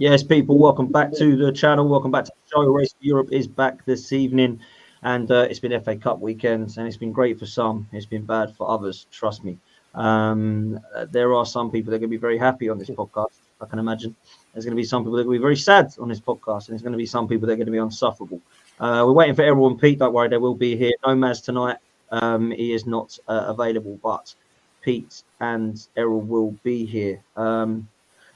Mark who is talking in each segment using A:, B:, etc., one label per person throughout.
A: Yes, people, welcome back to the channel. Welcome back to the show. Race for Europe is back this evening, and it's been FA Cup weekend, and it's been great for some. It's been bad for others, trust me. There are some people that are going to be very happy on this podcast, I can imagine. There's going to be some people that are going to be very sad on this podcast, and there's going to be some people that are going to be insufferable. We're waiting for Errol and Pete. Don't worry, they will be here. No Maz tonight. He is not available, but Pete and Errol will be here.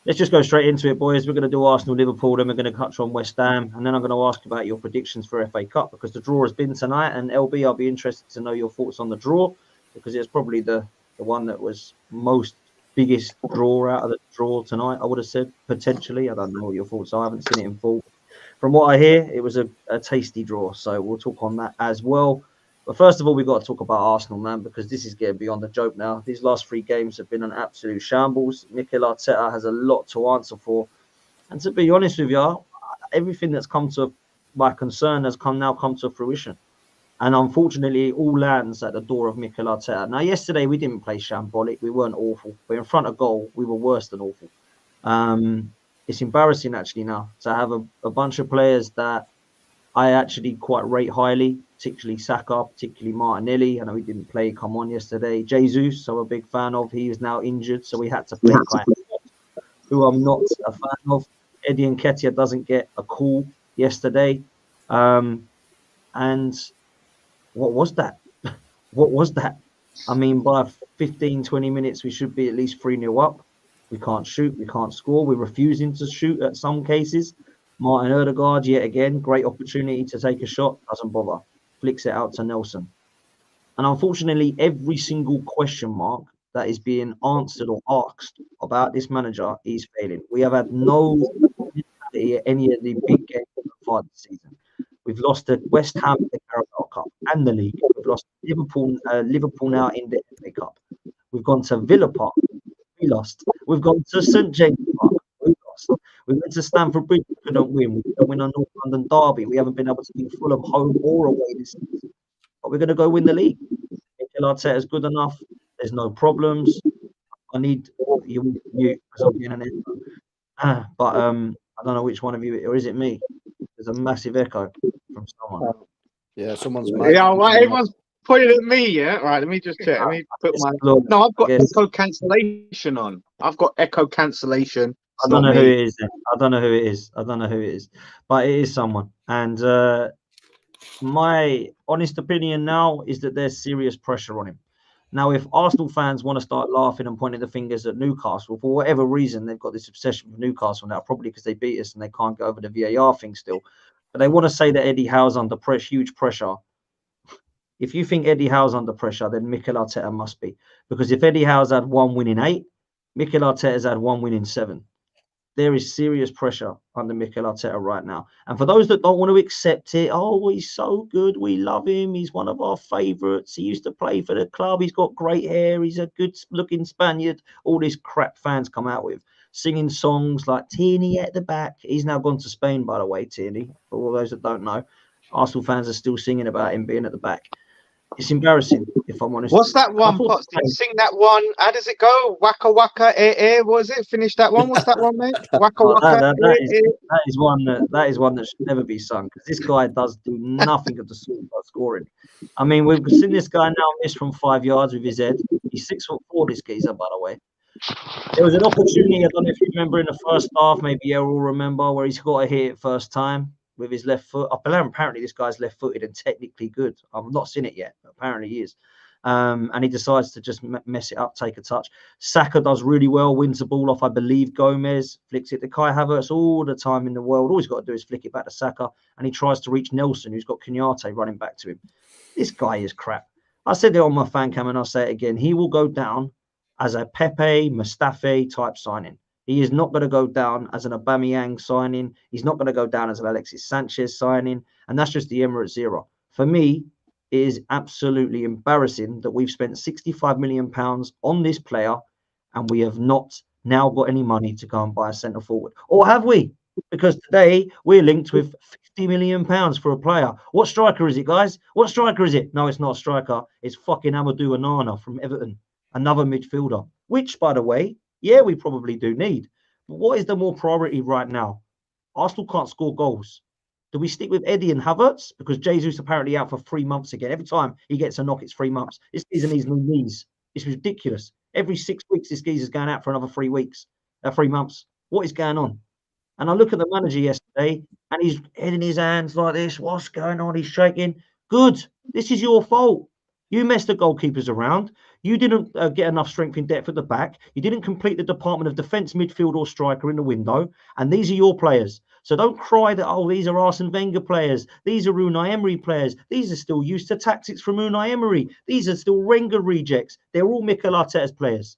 A: Let's just go straight into it, boys. We're going to do Arsenal, Liverpool, then we're going to touch on West Ham, and then I'm going to ask about your predictions for FA Cup because the draw has been tonight. And LB, I'll be interested to know your thoughts on the draw because it's probably the one that was most biggest draw out of the draw tonight. I would have said potentially. I don't know what your thoughts are. I haven't seen it in full. From what I hear, it was a tasty draw. So we'll talk on that as well. But first of all, we've got to talk about Arsenal, man, because this is getting beyond the joke now. These last 3 games have been an absolute shambles. Mikel Arteta has a lot to answer for. And to be honest with you, everything that's come to my concern has now come to fruition. And unfortunately, it all lands at the door of Mikel Arteta. Now, yesterday, we didn't play shambolic. We weren't awful. But in front of goal, we were worse than awful. It's embarrassing, actually, now to have a bunch of players that I actually quite rate highly, particularly Saka, particularly Martinelli. I know he didn't play, come on, yesterday. Jesus, I'm a big fan of. He is now injured, so we had to play who I'm not a fan of. Eddie Nketiah doesn't get a call yesterday. And what was that? What was that? I mean, by 15, 20 minutes, we should be at least 3-0 up. We can't shoot. We can't score. We're refusing to shoot at some cases. Martin Odegaard, yet again, great opportunity to take a shot, doesn't bother. Flicks it out to Nelson. And unfortunately, every single question mark that is being answered or asked about this manager is failing. We have had no mentality at any of the big games so far this season. We've lost to West Ham in the Carabao Cup and the league. We've lost Liverpool now in the FA Cup. We've gone to Villa Park. We lost. We've gone to St James Park. We lost. We went to Stamford Bridge. We couldn't win. We couldn't win on North London Derby. We haven't been able to beat Fulham home or away this season. But we're going to go win the league. Mikel Arteta is good enough. There's no problems. I need you mute because I'm being an echo. But I don't know which one of you, or is it me? There's a massive echo from someone.
B: Yeah, someone's.
C: Yeah, right. Everyone's pointing at me. Yeah, right. Let me just check. Let me put my. No, I've got echo cancellation on. I've got echo cancellation.
A: I don't know who it is. I don't know who it is. But it is someone. And my honest opinion now is that there's serious pressure on him. Now, if Arsenal fans want to start laughing and pointing the fingers at Newcastle, for whatever reason, they've got this obsession with Newcastle now, probably because they beat us and they can't get over the VAR thing still. But they want to say that Eddie Howe's under huge pressure. If you think Eddie Howe's under pressure, then Mikel Arteta must be. Because if Eddie Howe's had 1 win in 8, Mikel Arteta's had 1 win in 7. There is serious pressure under Mikel Arteta right now. And for those that don't want to accept it, oh, he's so good. We love him. He's one of our favourites. He used to play for the club. He's got great hair. He's a good-looking Spaniard. All these crap fans come out with, singing songs like Tierney at the back. He's now gone to Spain, by the way, Tierney. For all those that don't know, Arsenal fans are still singing about him being at the back. It's embarrassing, if I'm honest.
C: What's that one, Potts? Did you sing that one? How does it go? Waka waka eh. What was it? Finish that one. What's that one, mate? Waka waka
A: that is one that should never be sung because this guy does do nothing of the sort by scoring. I mean, we've seen this guy now miss from 5 yards with his head. He's 6'4", this geezer, by the way. There was an opportunity, I don't know if you remember in the first half, maybe Errol will remember, where he's got a hit it first time with his left foot. Apparently, this guy's left-footed and technically good. I've not seen it yet, but apparently he is. And he decides to just mess it up, take a touch. Saka does really well, wins the ball off, I believe, Gomez, flicks it to Kai Havertz all the time in the world. All he's got to do is flick it back to Saka, and he tries to reach Nelson, who's got Kenyatte running back to him. This guy is crap. I said it on my fan cam, and I'll say it again. He will go down as a Pepe, Mustafi type signing. He is not going to go down as an Aubameyang signing. He's not going to go down as an Alexis Sanchez signing. And that's just the Emirates era. For me, it is absolutely embarrassing that we've spent £65 million on this player and we have not now got any money to go and buy a centre forward. Or have we? Because today we're linked with £50 million for a player. What striker is it, guys? What striker is it? No, it's not a striker. It's fucking Amadou Onana from Everton. Another midfielder. Which, by the way, yeah, we probably do need. what is the more priority right now? Arsenal can't score goals. Do we stick with Eddie and Havertz? Because Jesus apparently out for 3 months again. Every time he gets a knock, it's 3 months. This geezer needs new knees. It's ridiculous. Every 6 weeks, this geezer's going out for another 3 weeks, 3 months. What is going on? And I look at the manager yesterday, and he's heading his hands like this. What's going on? He's shaking. Good. This is your fault. You messed the goalkeepers around. You didn't get enough strength in depth at the back. You didn't complete the department of defence, midfield, or striker in the window. And these are your players. So don't cry that, oh, these are Arsene Wenger players. These are Unai Emery players. These are still used to tactics from Unai Emery. These are still Wenger rejects. They're all Mikel Arteta's players.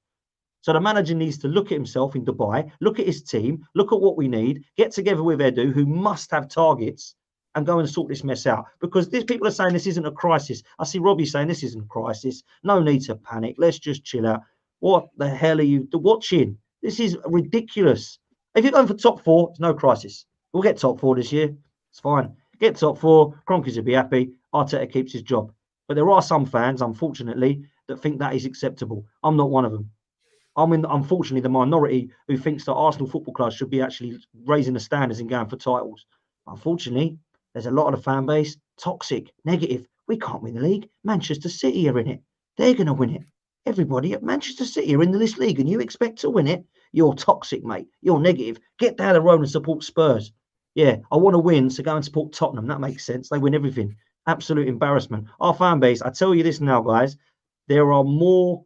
A: So the manager needs to look at himself in Dubai, look at his team, look at what we need, get together with Edu, who must have targets, and go and sort this mess out. Because these people are saying this isn't a crisis. I see Robbie saying this isn't a crisis. No need to panic. Let's just chill out. What the hell are you watching? This is ridiculous. If you're going for top 4, it's no crisis. We'll get top 4 this year. It's fine. Get top 4. Kroenkes will be happy. Arteta keeps his job. But there are some fans, unfortunately, that think that is acceptable. I'm not one of them. I'm unfortunately, the minority who thinks that Arsenal Football Club should be actually raising the standards and going for titles. Unfortunately, there's a lot of the fan base, toxic, negative. We can't win the league. Manchester City are in it. They're going to win it. Everybody at Manchester City are in this league and you expect to win it? You're toxic, mate. You're negative. Get down the road and support Spurs. Yeah, I want to win, so go and support Tottenham. That makes sense. They win everything. Absolute embarrassment. Our fan base, I tell you this now, guys, there are more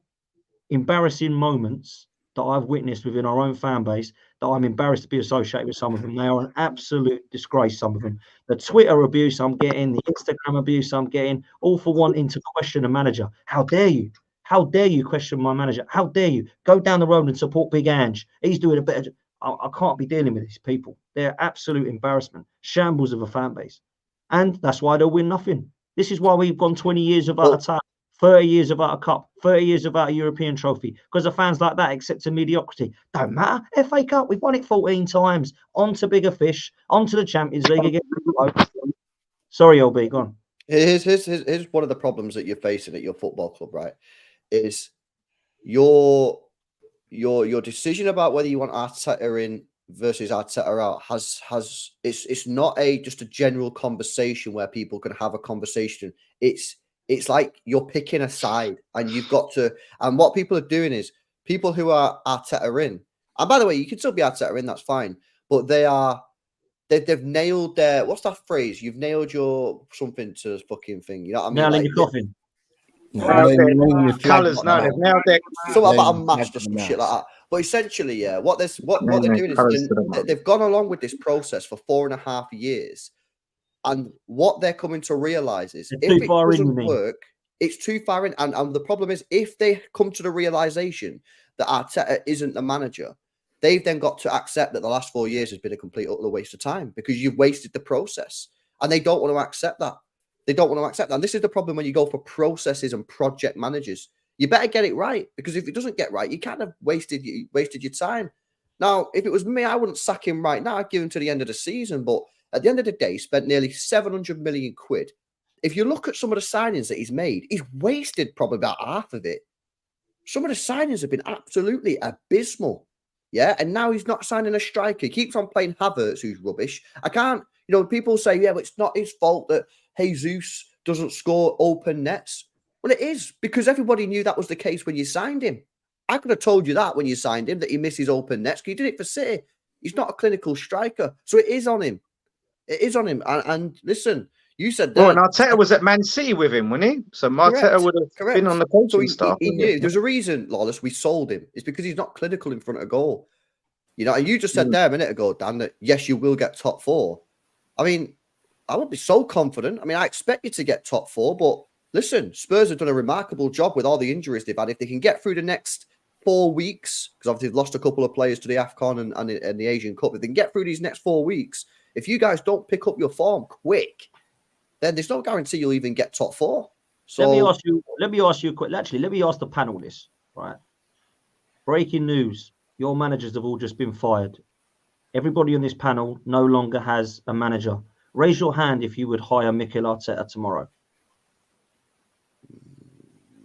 A: embarrassing moments that I've witnessed within our own fan base that I'm embarrassed to be associated with some of them. They are an absolute disgrace, some of them. The Twitter abuse I'm getting, the Instagram abuse I'm getting, all for wanting to question a manager. How dare you? How dare you question my manager? How dare you? Go down the road and support Big Ange. He's doing a better job. I can't be dealing with these people. They're absolute embarrassment. Shambles of a fan base. And that's why they'll win nothing. This is why we've gone 20 years without a title. 30 years without a cup, 30 years without a European trophy, because the fans like that accept mediocrity. Don't matter. FA Cup, we've won it 14 times. On to bigger fish, on to the Champions League again. Sorry, LB, go on.
B: Here's one of the problems that you're facing at your football club, right? Is your decision about whether you want Arteta in versus Arteta out has it's not just a general conversation where people can have a conversation. It's like you're picking a side and you've got to, and what people are doing is people who are Arteta in, and by the way, you can still be Arteta in, that's fine, but they've nailed their, what's that phrase? You've nailed your something to this fucking thing. You know what I mean?
A: Nailing your coffin.
C: Colours, no, they've nailed their
B: something about a match, just some shit like that. But essentially, yeah, what they're doing is they've gone along with this process for 4.5 years. And what they're coming to realize is if it doesn't work, it's too far in. And the problem is, if they come to the realization that Arteta isn't the manager, they've then got to accept that the last 4 years has been a complete utter waste of time because you've wasted the process. And they don't want to accept that. They don't want to accept that. And this is the problem when you go for processes and project managers. You better get it right, because if it doesn't get right, you kind of wasted your time. Now, if it was me, I wouldn't sack him right now. I'd give him to the end of the season. But at the end of the day, he spent nearly 700 million quid. If you look at some of the signings that he's made, he's wasted probably about half of it. Some of the signings have been absolutely abysmal. Yeah, and now he's not signing a striker. He keeps on playing Havertz, who's rubbish. I can't, people say, yeah, but it's not his fault that Jesus doesn't score open nets. Well, it is, because everybody knew that was the case when you signed him. I could have told you that when you signed him, that he misses open nets, because he did it for City. He's not a clinical striker. So it is on him. It is on him. And listen, you said that.
C: Well, and Arteta was at Man City with him, wasn't he? So Arteta would have been on the coaching staff.
B: He knew. There's a reason, Lawless, we sold him. It's because he's not clinical in front of goal. And you just said there a minute ago, Dan, that yes, you will get top 4. I mean, I won't be so confident. I mean, I expect you to get top 4, but listen, Spurs have done a remarkable job with all the injuries they've had. If they can get through the next 4 weeks, because obviously they've lost a couple of players to the AFCON and the Asian Cup, if they can get through these next 4 weeks, if you guys don't pick up your form quick, then there's no guarantee you'll even get top 4. So
A: let me ask you a quick. Actually, let me ask the panel this. Right. Breaking news: your managers have all just been fired. Everybody on this panel no longer has a manager. Raise your hand if you would hire Mikel Arteta tomorrow.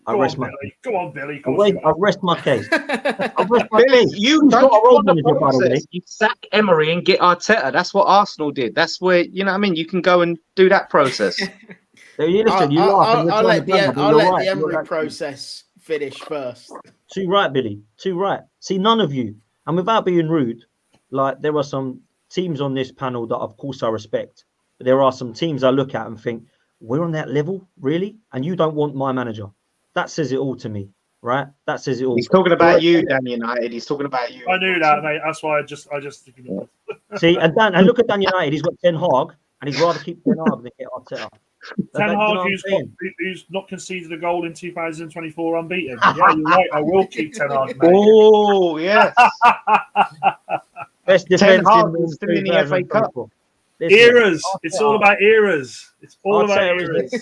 A: Go
D: on, Billy.
A: I rest my case.
C: Billy, you don't want the process. You sack Emery and get Arteta. That's what Arsenal did. That's where, you know what I mean? You can go and do that process.
E: I'll let the Emery process finish first.
A: Too right, Billy. Too right. See, none of you, and without being rude, like there are some teams on this panel that, of course, I respect. But there are some teams I look at and think, we're on that level, really? And you don't want my manager. That says it all to me, right? That says it all.
C: He's talking about you, Dan United. He's talking about you.
D: I knew that, mate. That's why I just.
A: See, and look at Dan United. He's got Ten Hag, and he'd rather keep Ten Hag than get Arteta.
D: Ten Hag, who's not conceded a goal in 2024 unbeaten. Yeah, you're right. I will keep Ten Hag, mate.
C: Oh, yes.
A: Best defense
C: in the FA Cup.
D: Eras. It's all about eras. It's all about eras.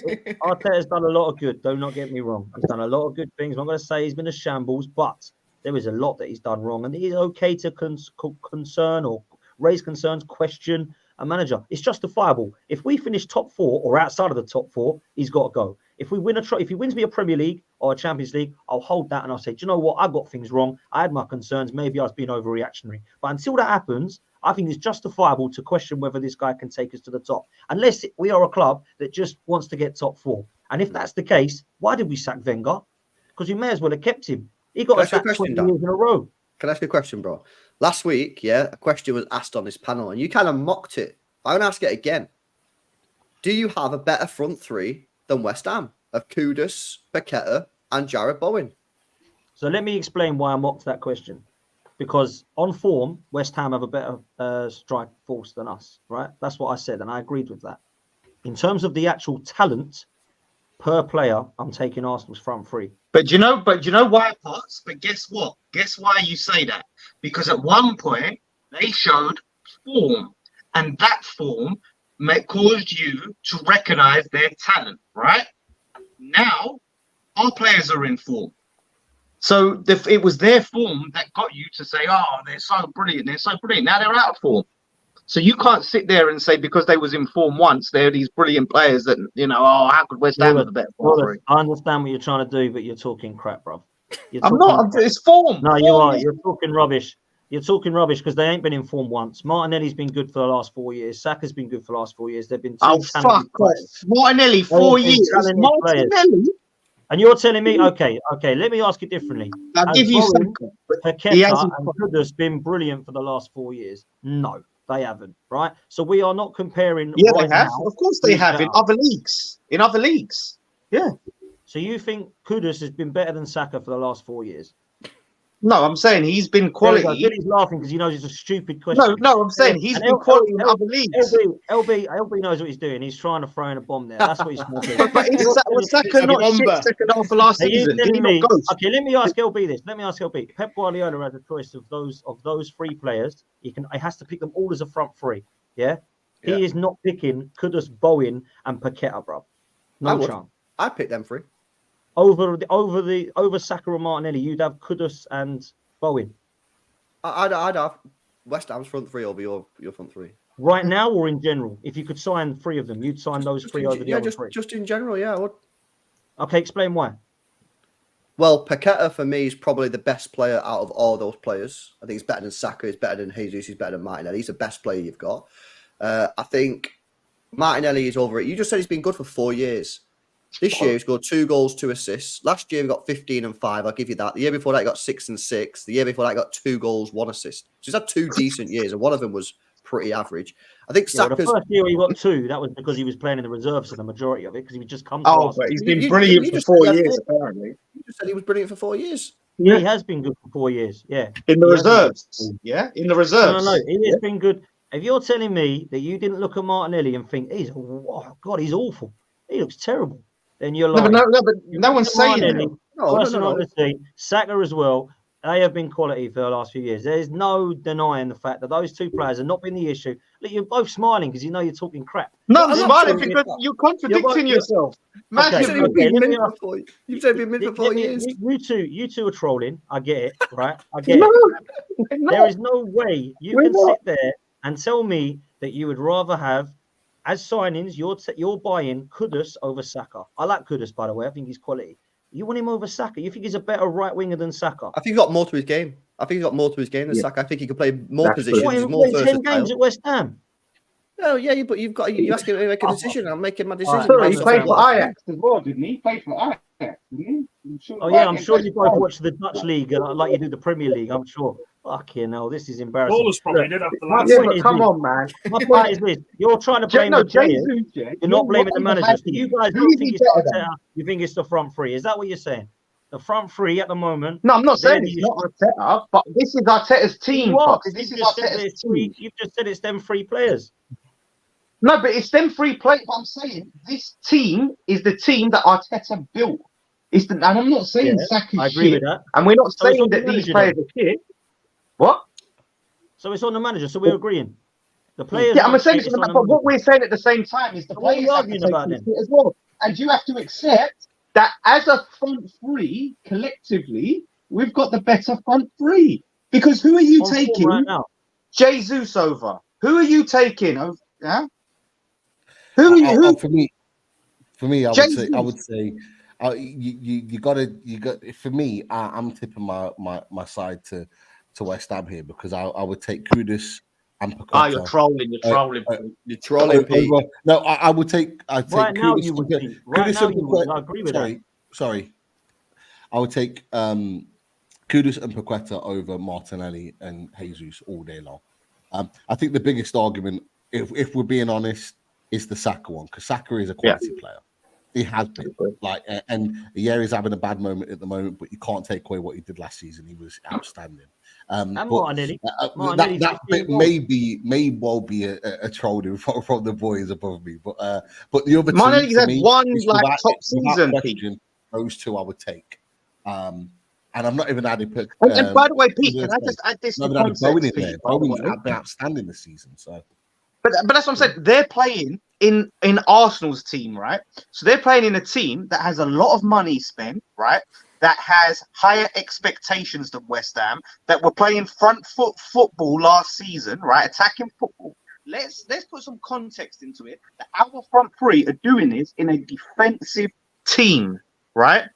A: Arteta's done a lot of good. Do not get me wrong. He's done a lot of good things. I'm not going to say he's been a shambles, but there is a lot that he's done wrong. And it is okay to concern or raise concerns, question a manager. It's justifiable. If we finish top 4 or outside of the top 4, he's got to go. If we win if he wins me a Premier League or a Champions League, I'll hold that and I'll say, do you know what? I got things wrong. I had my concerns. Maybe I was being overreactionary. But until that happens, I think it's justifiable to question whether this guy can take us to the top. Unless we are a club that just wants to get top 4. And if that's the case, why did we sack Wenger? Because we may as well have kept him. He got us sacked 20 years in a row.
B: Can I ask you a question, bro? Last week, a question was asked on this panel and you kind of mocked it. I'm going to ask it again. Do you have a better front 3 than West Ham of Kudus, Paqueta and Jared Bowen?
A: So let me explain why I mocked that question. Because on form, West Ham have a better strike force than us, right? That's what I said, and I agreed with that. In terms of the actual talent per player, I'm taking Arsenal's front 3.
C: But you know why, Potts? But guess what? Guess why you say that? Because at one point they showed form, and that form caused you to recognise their talent, right? Now our players are in form. So it was their form that got you to say, oh, they're so brilliant. They're so brilliant. Now they're out of form. So you can't sit there and say because they was in form once, they're these brilliant players that, how could West Ham have a better form?
A: I understand what you're trying to do, but you're talking crap, bro.
C: It's form.
A: No, you are. You're talking rubbish. You're talking rubbish because they ain't been in form once. Martinelli's been good for the last 4 years. Saka's been good for the last 4 years. They've been
C: fuck off. Martinelli, 4 years. Martinelli.
A: And you're telling me, okay, let me ask it differently.
C: I'll give you some.
A: Paqueta and Kudus been brilliant for the last 4 years. No, they haven't, right? So we are not comparing.
C: Yeah, they have. Of course they have in other leagues. Yeah.
A: So you think Kudus has been better than Saka for the last 4 years?
C: No, I'm saying he's been quality.
A: He's laughing because he knows it's a stupid question.
C: No, I'm saying he's been quality in other leagues.
A: LB knows what he's doing. He's trying to throw in a bomb there. That's what he's trying to do.
C: But was Saka not shit second half of last season?
A: Okay, let me ask LB this. Pep Guardiola has a choice of those 3 players. He has to pick them all as a front 3. Yeah? He is not picking Kudus, Bowen, and Paqueta, bro. No chance.
B: I'd pick them 3.
A: Over Saka and Martinelli, you'd have Kudus and Bowen.
B: I'd have West Ham's front 3 over your front 3.
A: Right now or in general? If you could sign 3 of them, you'd sign those 3 over the other 3.
B: Just in general, I would.
A: Okay, explain why.
B: Well, Paqueta for me is probably the best player out of all those players. I think he's better than Saka, he's better than Jesus, he's better than Martinelli. He's the best player you've got. I think Martinelli is over it. You just said he's been good for 4 years. This year, he's got 2 goals, 2 assists. Last year, he got 15 and 5. I'll give you that. The year before that, he got 6 and 6. The year before that, he got 2 goals, 1 assist. So he's had 2 decent years, and one of them was pretty average. I think Saka's...
A: the first year he got 2, that was because he was playing in the reserves for the majority of it, because he would just come to
C: us. But he's been brilliant for 4 years, apparently.
B: You just said he was brilliant for 4 years.
A: Yeah, he has been good for 4 years, yeah.
C: In the reserves, yeah? In the reserves.
A: No, he has been good. If you're telling me that you didn't look at Martinelli and think, he's awful. He looks terrible. Then you're like,
C: but no one's saying it.
A: Honestly, Saka as well. They have been quality for the last few years. There's no denying the fact that those 2 players have not been the issue. Look, you're both smiling because you know you're talking crap.
C: No, I'm smiling because you're contradicting yourself.
B: You said he'd been mid for 4 years.
A: You two are trolling. I get it, right? I get it. There is no way you can sit there and tell me that you would rather have, as signings, you're buying Kudus over Saka. I like Kudus, by the way. I think he's quality. You want him over Saka? You think he's a better right winger than Saka?
B: I think he's got more to his game. than Saka. I think he could play more positions.
A: What,
B: He's more
A: 10 games at West Ham?
B: Oh yeah, but you ask him to make a decision. I'm making my decision.
F: Sorry, he played for Ajax as well, didn't he? He played for Ajax, didn't he?
A: I'm sure you both watch the Dutch league like you do the Premier League. I'm sure. Fucking hell, this is embarrassing.
D: Lawless probably did after last.
F: Yeah, but come on, man.
A: My point is this: you're trying to blame the players. You're not blaming the managers. You guys don't think it's Arteta. You think it's the front three. Is that what you're saying? The front three at the moment.
F: No, I'm not saying it's not Arteta, but this is Arteta's team.
A: You've just said it's them three players.
F: No, but it's them three players. I'm saying this team is the team that Arteta built. And I'm not saying Saka's
A: I agree with that.
F: And we're not saying that these players are shit. What?
A: So it's on the manager. So we're agreeing. The players.
F: Yeah, I'm saying, but what we're saying at the same time is the players
A: are arguing about them
F: as well. And you have to accept that as a front three, collectively, we've got the better front three. Because who are you taking right now? Jesus over? Who are you taking? Yeah. Who?
G: For me, I would say, you got. For me, I'm tipping my side to West Ham here because I would take Kudus and Paqueta.
E: You're trolling.
B: You're trolling, Pete.
G: No, I would take. I'd take
A: right
G: Kudus.
A: Now you would. Right now you would. I agree with that.
G: Sorry. I would take Kudus and Paqueta over Martinelli and Jesus all day long. I think the biggest argument, if we're being honest, is the Saka one because Saka is a quality player. He has been and he's having a bad moment at the moment, but you can't take away what he did last season. He was outstanding.
A: Martinelli.
G: That bit may well be a trolling from the boys above me, but the other
F: Martinelli had one top season.
G: Question, those two I would take. And I'm not even adding.
F: And by the way, Pete, can I just add this?
G: Bowen's been outstanding this season. So,
F: but that's what I'm saying. They're playing in Arsenal's team, right? So they're playing in a team that has a lot of money spent, right? That has higher expectations than West Ham. That were playing front foot football last season, right? Attacking football. Let's put some context into it. That our front three are doing this in a defensive team, right?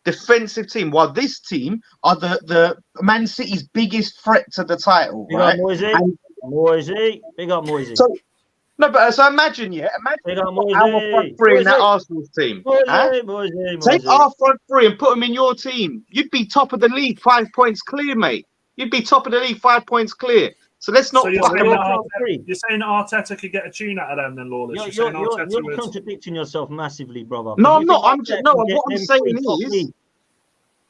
F: Defensive team, while this team are the Man City's biggest threat to the title, right?
A: Moisey, big up Moisey.
F: So imagine our front three in that Arsenal team. Take our front three and put them in your team. You'd be top of the league, 5 points clear, mate. You'd be top of the league, 5 points clear. So let's not.
D: So you're saying Arteta could get a tune out of them, then Lawless.
A: You're contradicting yourself massively, brother.
F: No, I'm not. What I'm saying is.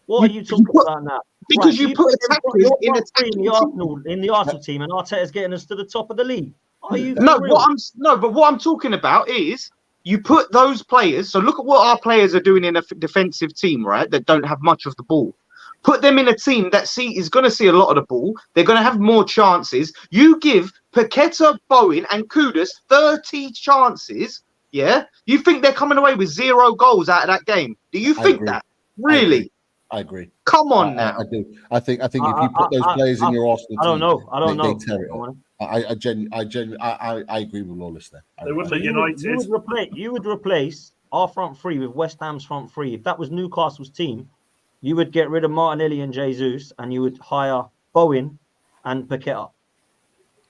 A: What are you talking about now?
F: Because you put attackers
A: in the Arsenal team, and Arteta's getting us to the top of the league. Are you?
F: But what I'm talking about is you put those players. So look at what our players are doing in a defensive team, right? That don't have much of the ball. Put them in a team that is going to see a lot of the ball. They're going to have more chances. You give Paqueta, Bowen, and Kudus 30 chances. Yeah, you think they're coming away with 0 goals out of that game? Do you think that? Really?
G: I agree.
F: Come on now.
G: I do. I think if you put those players in your Arsenal team,
A: I don't know.
G: They tear it up. I agree with Lawless there.
D: They would be United.
A: You would replace our front three with West Ham's front three. If that was Newcastle's team, you would get rid of Martinelli and Jesus, and you would hire Bowen and Paqueta.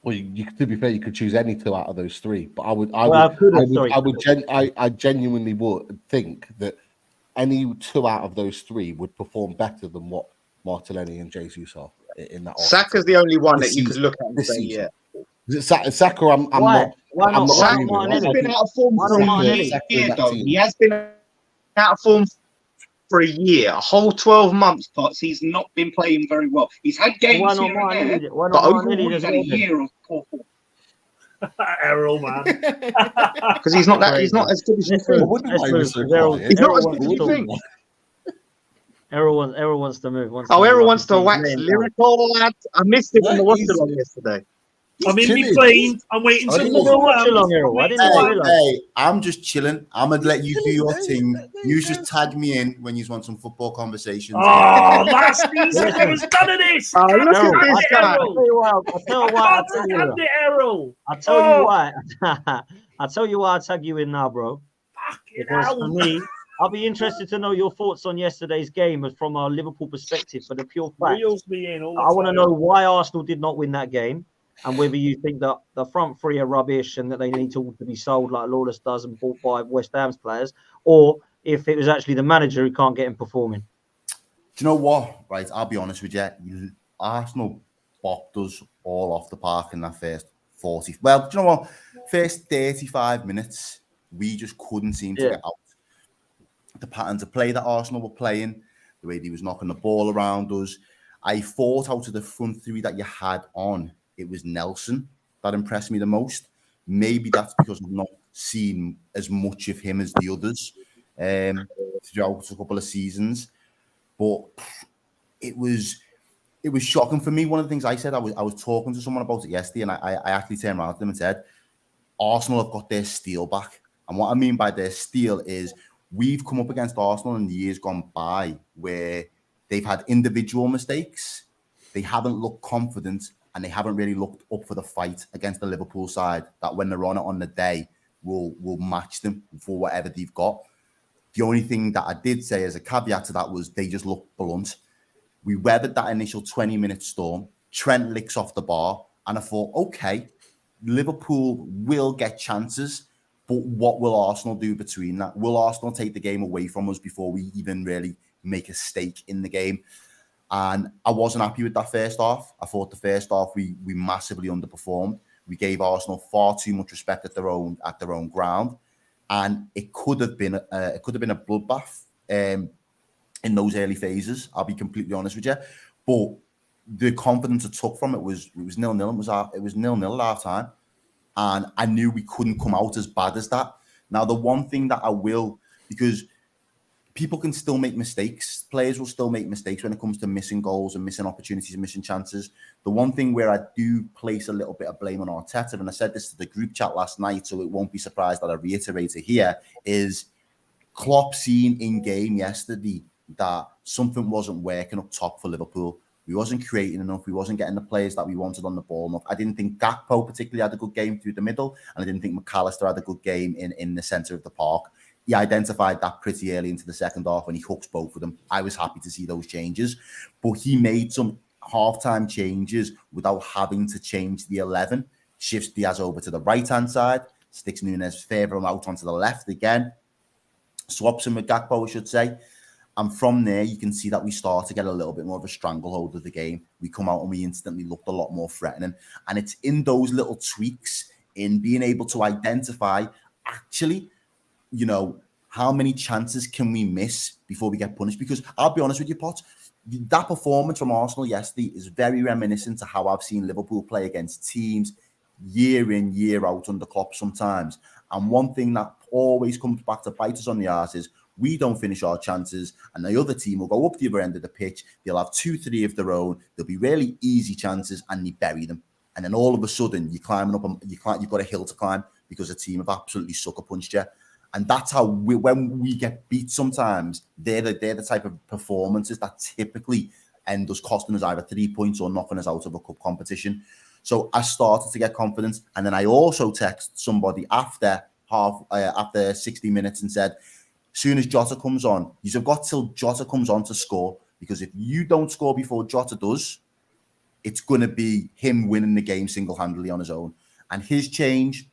G: Well, to be fair, you could choose any two out of those three. But I genuinely would think that any two out of those three would perform better than what Martinelli and Jesus are in that.
F: Saka's the only one that you could look at and say, yeah.
G: Saka, I'm
A: not.
F: Why not? Saka has been out of form for a year, though. He has been out of form for a year, a whole 12 months, Potts. He's not been playing very well. He's had games here and there, but overall he's had a year of poor form.
D: Errol, man.
F: Because he's not as good as you think. He's not as good as you think.
A: Errol wants to move.
F: Errol wants to wax lyrical, lad. I missed him on the watch along yesterday.
D: I'm in my plane. I'm waiting to
H: Hey, I'm just chilling. I'm gonna let you do your thing. You just tag me in when you want some football conversations.
D: Oh, last season there was none of this.
F: Look at this guy.
A: I'll tell you why I tag you in now, bro. Because for me, I'll be interested to know your thoughts on yesterday's game from a Liverpool perspective. For the pure fact,
D: Reels me in all the
A: I want to
D: time.
A: know why Arsenal did not win that game, and whether you think that the front three are rubbish and that they need to be sold like Lawless does and bought by West Ham's players, or if it was actually the manager who can't get him performing.
H: Do you know what? Right, I'll be honest with you. Arsenal bopped us all off the park in that first 40. Well, do you know what? First 35 minutes, we just couldn't seem to get out. The patterns of play that Arsenal were playing, the way they was knocking the ball around us. I thought out of the front three that you had on, it was Nelson that impressed me the most. Maybe that's because I've not seen as much of him as the others throughout a couple of seasons. But it was shocking for me. One of the things I said, I was talking to someone about it yesterday, and I actually turned around to them and said, Arsenal have got their steel back. And what I mean by their steel is we've come up against Arsenal in the years gone by where they've had individual mistakes, they haven't looked confident, and they haven't really looked up for the fight against the Liverpool side that when they're on it on the day will match them for whatever they've got. The only thing that I did say as a caveat to that was they just looked blunt. We weathered that initial 20-minute storm. Trent licks off the bar, and I thought, okay, Liverpool will get chances, but what will Arsenal do between that? Will Arsenal take the game away from us before we even really make a stake in the game? And I wasn't happy with that first half. I thought the first half we massively underperformed. We gave Arsenal far too much respect at their own ground, and it could have been a bloodbath in those early phases. I'll be completely honest with you, but the confidence I took from it was 0-0. It was 0-0 at half time, and I knew we couldn't come out as bad as that. Now, the one thing that I will, because people can still make mistakes, players will still make mistakes when it comes to missing goals and missing opportunities and missing chances. The one thing where I do place a little bit of blame on Arteta, and I said this to the group chat last night, so it won't be surprised that I reiterate it here, is Klopp seen in game yesterday that something wasn't working up top for Liverpool. We wasn't creating enough. We wasn't getting the players that we wanted on the ball enough. I didn't think Gakpo particularly had a good game through the middle, and I didn't think McAllister had a good game in the centre of the park. He identified that pretty early into the second half when he hooks both of them. I was happy to see those changes, but he made some half-time changes without having to change the 11. Shifts Diaz over to the right-hand side, sticks Núñez further out onto the left again, swaps him with Gakpo, I should say. And from there, you can see that we start to get a little bit more of a stranglehold of the game. We come out and we instantly looked a lot more threatening. And it's in those little tweaks, in being able to identify, actually, you know, how many chances can we miss before we get punished? Because I'll be honest with you, Potts, that performance from Arsenal yesterday is very reminiscent to how I've seen Liverpool play against teams year in, year out under Klopp sometimes. And one thing that always comes back to bite us on the arse is we don't finish our chances, and the other team will go up the other end of the pitch. They'll have 2-3 of their own. They'll be really easy chances, and they bury them. And then all of a sudden, you're climbing up, and you've got a hill to climb because a team have absolutely sucker punched you. And that's how when we get beat sometimes, they're the type of performances that typically end us costing us either 3 points or knocking us out of a cup competition. So I started to get confidence, and then I also texted somebody after 60 minutes and said, as soon as Jota comes on, you've got till Jota comes on to score, because if you don't score before Jota does, it's going to be him winning the game single-handedly on his own. And his change,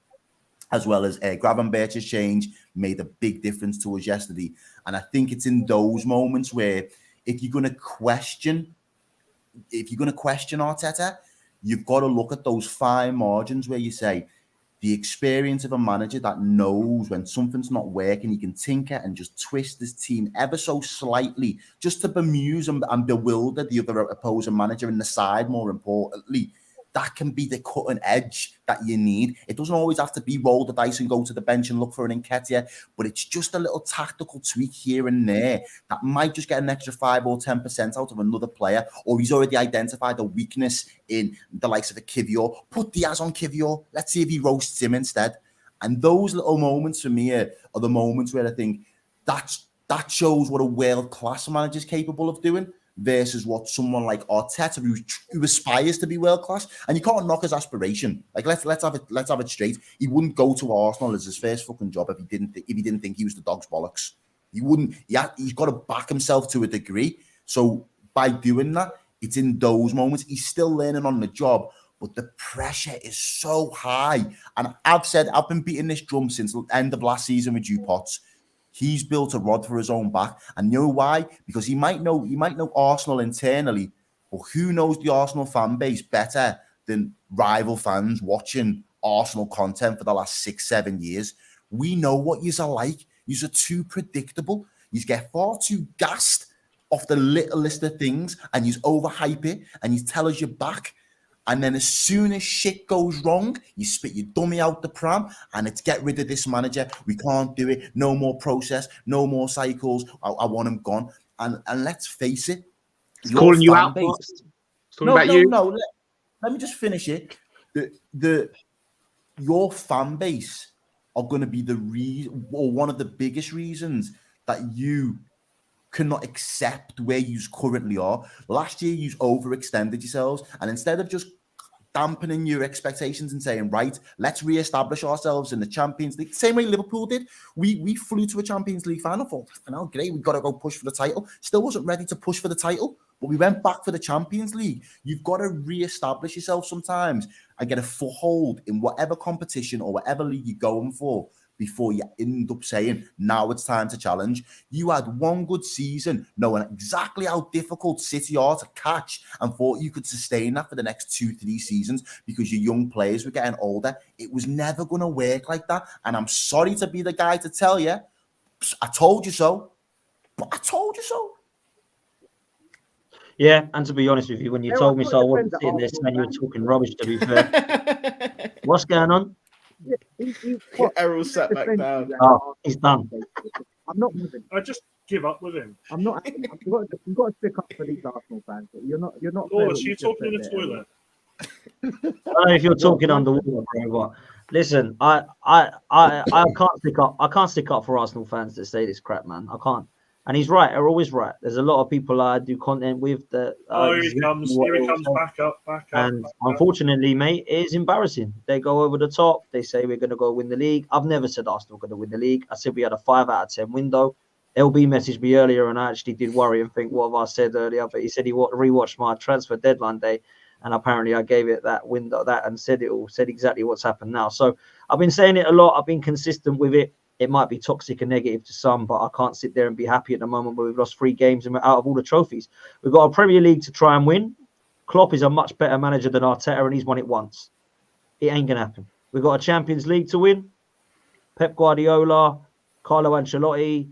H: as well as Gravenberch's change, made a big difference to us yesterday. And I think it's in those moments where if you're going to question Arteta, you've got to look at those fine margins where you say, the experience of a manager that knows when something's not working, he can tinker and just twist his team ever so slightly just to bemuse and bewilder the other opposing manager in the side, more importantly. That can be the cutting edge that you need. It doesn't always have to be roll the dice and go to the bench and look for an Nketiah, but it's just a little tactical tweak here and there that might just get an extra 5 or 10% out of another player, or he's already identified a weakness in the likes of a Kivior. Put Diaz on Kivior. Let's see if he roasts him instead. And those little moments for me are the moments where I think that shows what a world-class manager is capable of doing, versus what someone like Arteta, who aspires to be world class, and you can't knock his aspiration. Like let's have it straight. He wouldn't go to Arsenal as his first fucking job if he didn't think he was the dog's bollocks. He wouldn't. He's got to back himself to a degree. So by doing that, it's in those moments. He's still learning on the job, but the pressure is so high. And I've been beating this drum since the end of last season with you, Potts. He's built a rod for his own back. And you know why? Because he might know Arsenal internally, but who knows the Arsenal fan base better than rival fans watching Arsenal content for the last 6-7 years? We know what yous are like. Yous are too predictable. Yous get far too gassed off the littlest of things, and yous overhype it, and you tell us you're back. And then as soon as shit goes wrong, you spit your dummy out the pram, and it's get rid of this manager. We can't do it. No more process. No more cycles. I want him gone. And let's face it.
I: It's calling you out.
H: No. Let me just finish it. Your fan base are going to be the reason, or one of the biggest reasons, that you cannot accept where you currently are. Last year, you overextended yourselves, and instead of just dampening your expectations and saying, right, let's re-establish ourselves in the Champions League, same way Liverpool did. We flew to a Champions League final, thought, great, we've got to go push for the title. Still wasn't ready to push for the title, but we went back for the Champions League. You've got to re-establish yourself sometimes and get a foothold in whatever competition or whatever league you're going for before you end up saying, now it's time to challenge. You had one good season knowing exactly how difficult City are to catch and thought you could sustain that for the next 2-3 seasons because your young players were getting older. It was never going to work like that. And I'm sorry to be the guy to tell you, I told you so, but I told you so.
A: Yeah, and to be honest with you, when you told me so, I wasn't sitting there saying you were talking rubbish, to be fair. What's going on?
E: Errol sat back down.
A: Oh, he's done.
J: I'm not with him.
D: I just give up with him.
J: I'm not. You've got to stick up for these Arsenal fans. You're not.
D: Lawless, you're talking in the toilet.
A: I don't know if you're talking underwater, bro, but listen, I can't stick up. I can't stick up for Arsenal fans that say this crap, man. I can't. And he's right. They're always right. There's a lot of people I do content with that.
D: Here he comes. Back up.
A: And unfortunately, mate, it is embarrassing. They go over the top. They say we're going to go win the league. I've never said Arsenal are going to win the league. I said we had a 5 out of 10 window. LB messaged me earlier, and I actually did worry and think, what have I said earlier? But he said he rewatched my transfer deadline day, and apparently I gave it that window and said exactly what's happened now. So I've been saying it a lot. I've been consistent with it. It might be toxic and negative to some, but I can't sit there and be happy at the moment where we've lost 3 games and we're out of all the trophies. We've got a Premier League to try and win. Klopp is a much better manager than Arteta, and he's won it once. It ain't going to happen. We've got a Champions League to win. Pep Guardiola, Carlo Ancelotti,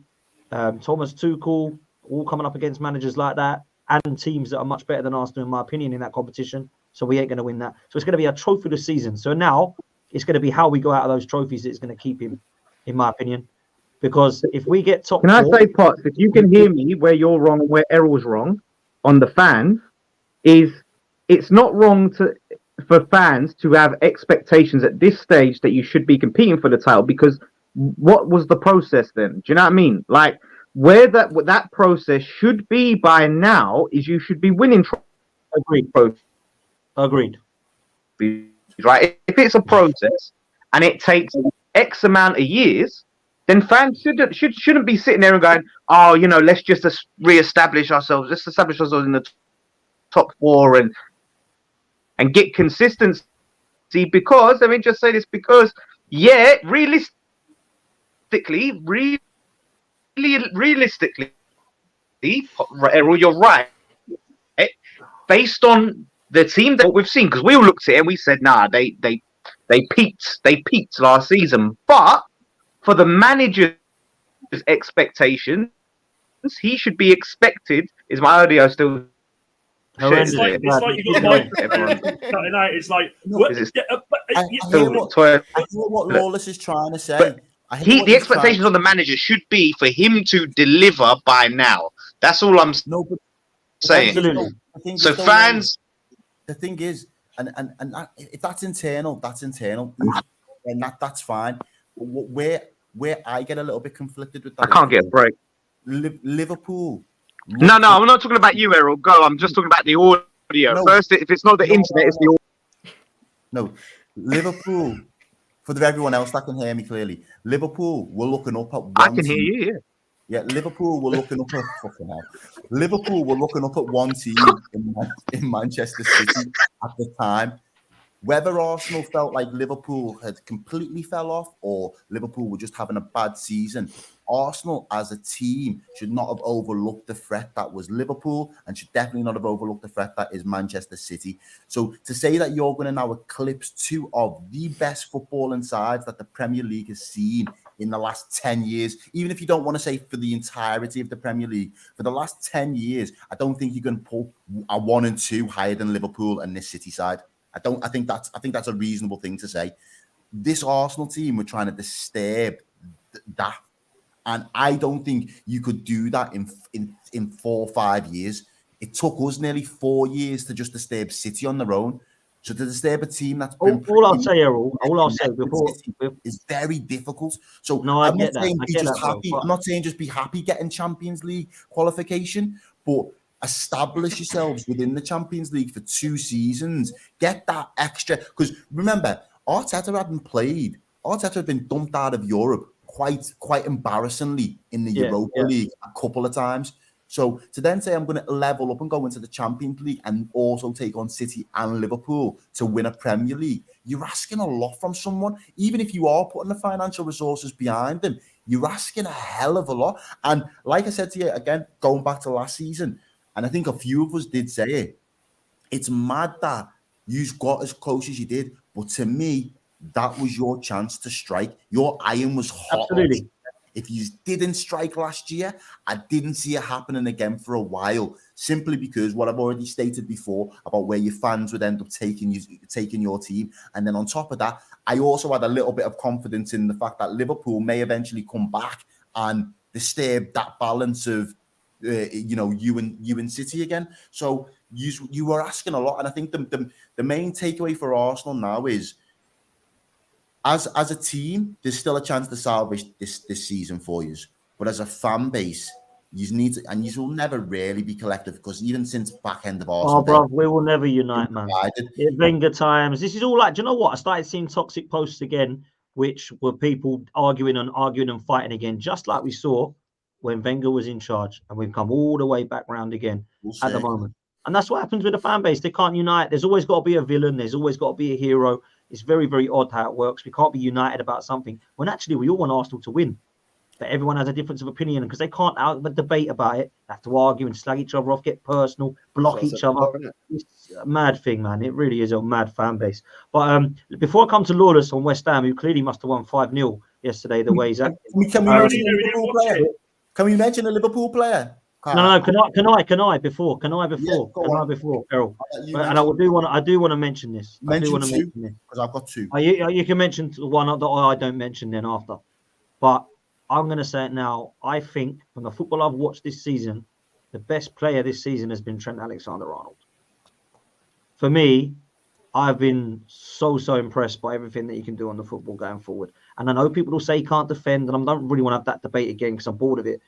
A: Thomas Tuchel, all coming up against managers like that and teams that are much better than Arsenal, in my opinion, in that competition. So we ain't going to win that. So it's going to be a trophyless season. So now it's going to be how we go out of those trophies that's going to keep him, in my opinion, because if we get top,
I: can I say, Potts, if you can hear me where you're wrong and where Errol's wrong on the fans, is it's not wrong for fans to have expectations at this stage that you should be competing for the title, because what was the process then? Do you know what I mean? Like where that process should be by now is you should be winning.
A: Agreed.
I: Right? If it's a process and it takes X amount of years, then fans shouldn't be sitting there and going, oh, let's just re-establish ourselves. Let's establish ourselves in the top 4 and get consistency. Because, let me just say this, because, yeah, realistically, Errol, you're right. Based on the team that we've seen, because we all looked at it and we said, nah, they peaked last season. But for the manager's expectations, he should be expected. Is my audio still?
D: It's like you got Mike cutting out. It's like
H: I hear what Lawless is trying to say.
I: The expectations on the manager should be for him to deliver by now. That's all I'm saying. So fans,
H: the thing is, and that, if that's internal, and that's fine. Where I get a little bit conflicted with that,
I: I can't get a break.
H: Liverpool.
I: No, I'm not talking about you, Errol. Go. I'm just talking about the audio.
H: No,
I: first, if it's not the internet, it's the audio.
H: No, Liverpool. For everyone else that can hear me clearly, Liverpool. We're looking up at.
I: I can hear you. Yeah.
H: Yeah, Liverpool were looking up at fucking hell. Liverpool were looking up at one team in Manchester City at the time. Whether Arsenal felt like Liverpool had completely fell off or Liverpool were just having a bad season, Arsenal as a team should not have overlooked the threat that was Liverpool and should definitely not have overlooked the threat that is Manchester City. So to say that you're going to now eclipse two of the best footballing sides that the Premier League has seen in the last 10 years, even if you don't want to say for the entirety of the Premier League, for the last 10 years, I don't think you can pull a 1 and 2 higher than Liverpool and this City side. I think that's a reasonable thing to say. This Arsenal team were trying to disturb that, and I don't think you could do that in 4 or 5 years. It took us nearly 4 years to just disturb City on their own. So to disturb a team that's been
A: all I'll say, Errol, all I'll say before
H: is very difficult. So
A: no,
H: I'm not saying be just happy. I'm not saying just be happy getting Champions League qualification, but establish yourselves within the Champions League for 2 seasons. Get that extra, because remember, Arteta hadn't played. Arteta had been dumped out of Europe quite embarrassingly in the Europa League a couple of times. So to then say I'm going to level up and go into the Champions League and also take on City and Liverpool to win a Premier League, you're asking a lot from someone. Even if you are putting the financial resources behind them, you're asking a hell of a lot. And like I said to you, again, going back to last season, and I think a few of us did say it, it's mad that you got as close as you did. But to me, that was your chance to strike. Your iron was hot.
A: Absolutely.
H: If you didn't strike last year, I didn't see it happening again for a while, simply because what I've already stated before about where your fans would end up taking your team. And then on top of that, I also had a little bit of confidence in the fact that Liverpool may eventually come back and disturb that balance of you and City again. So you were asking a lot, and I think the main takeaway for Arsenal now is, as a team, there's still a chance to salvage this season for you. But as a fan base, you need to, and you will never really be collective, because even since back end of Arsenal,
A: bro, we will never unite, man. Wenger times. This is all like, do you know what? I started seeing toxic posts again, which were people arguing and fighting again, just like we saw when Wenger was in charge, and we've come all the way back round again at the moment. And that's what happens with the fan base. They can't unite. There's always got to be a villain. There's always got to be a hero. It's very, very odd how it works. We can't be united about something when actually we all want Arsenal to win. But everyone has a difference of opinion, because they can't have a debate about it. They have to argue and slag each other off, get personal, block each other. It's a mad thing, man. It really is a mad fan base. But before I come to Lawless on West Ham, who clearly must have won 5-0 yesterday, the way he's acting.
H: Can we mention a Liverpool player?
A: No. Can I before, Errol? And I do want to mention this.
H: Mention two, because I've got 2.
A: You can mention the one that I don't mention then after. But I'm going to say it now. I think from the football I've watched this season, the best player this season has been Trent Alexander-Arnold. For me, I've been so impressed by everything that he can do on the football going forward. And I know people will say he can't defend, and I don't really want to have that debate again because I'm bored of it.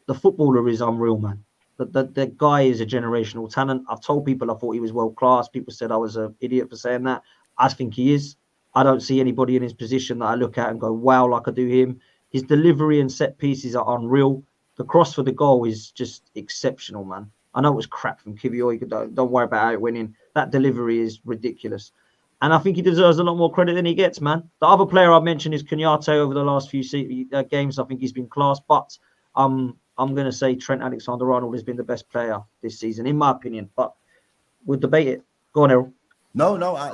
A: The footballer is unreal, man. The guy is a generational talent. I've told people I thought he was world class. People said I was an idiot for saying that. I think he is. I don't see anybody in his position that I look at and go, wow, like I do him. His delivery and set pieces are unreal. The cross for the goal is just exceptional, man. I know it was crap from Kiwior. Don't worry about how it went in. That delivery is ridiculous. And I think he deserves a lot more credit than he gets, man. The other player I mentioned is Cant over the last few games. I think he's been class. But I'm going to say Trent Alexander-Arnold has been the best player this season, in my opinion. But we'll debate it. Go on, Errol.
H: No, I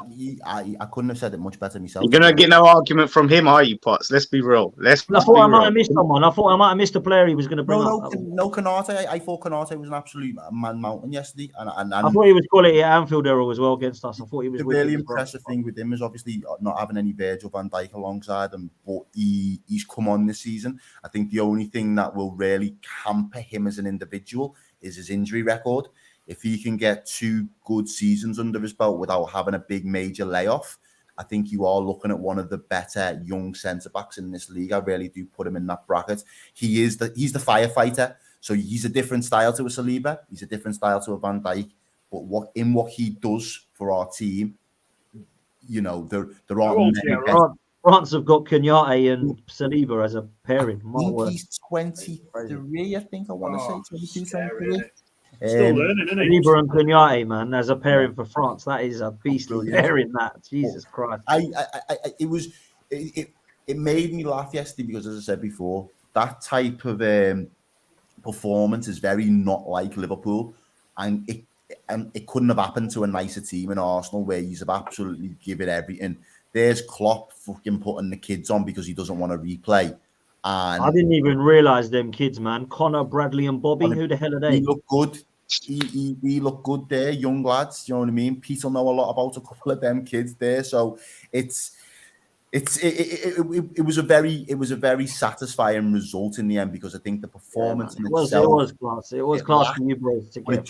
H: couldn't have said it much better myself.
F: You're gonna get no argument from him, are you, Potts? Let's be real. I
A: thought I might have missed someone. I thought I might have missed a player he was going to bring up.
H: No, Cant. I thought Cant was an absolute man mountain yesterday, and
A: I thought he was quality at Anfield, Errol, as well against us. I thought he was.
H: The really impressive thing with him is obviously not having any Virgil van Dijk alongside him, but he's come on this season. I think the only thing that will really hamper him as an individual is his injury record. If he can get 2 good seasons under his belt without having a big major layoff, I think you are looking at one of the better young centre-backs in this league. I really do put him in that bracket. He's the firefighter, so he's a different style to a Saliba. He's a different style to a Van Dijk. But what he does for our team, there aren't many.
A: France have got Kenyatte and Saliba as a pairing.
H: I think he's 23, I think I want to say 22, 23.
D: Still learning, isn't he?
A: Saliba and Kenyatte, man, as a pairing for France. That is a beastly pairing, that. Jesus Christ.
H: It made me laugh yesterday because, as I said before, that type of performance is very not like Liverpool, and it couldn't have happened to a nicer team in Arsenal where he's absolutely give it everything. There's Klopp fucking putting the kids on because he doesn't want to replay. And
A: I didn't even realise them kids, man. Connor, Bradley, and Bobby. Who the hell are they?
H: He look good. He look good there, young lads. You know what I mean? Pete will know a lot about a couple of them kids there. So it was a very satisfying result in the end because I think the performance in itself,
A: it was class. It was class for you boys to get.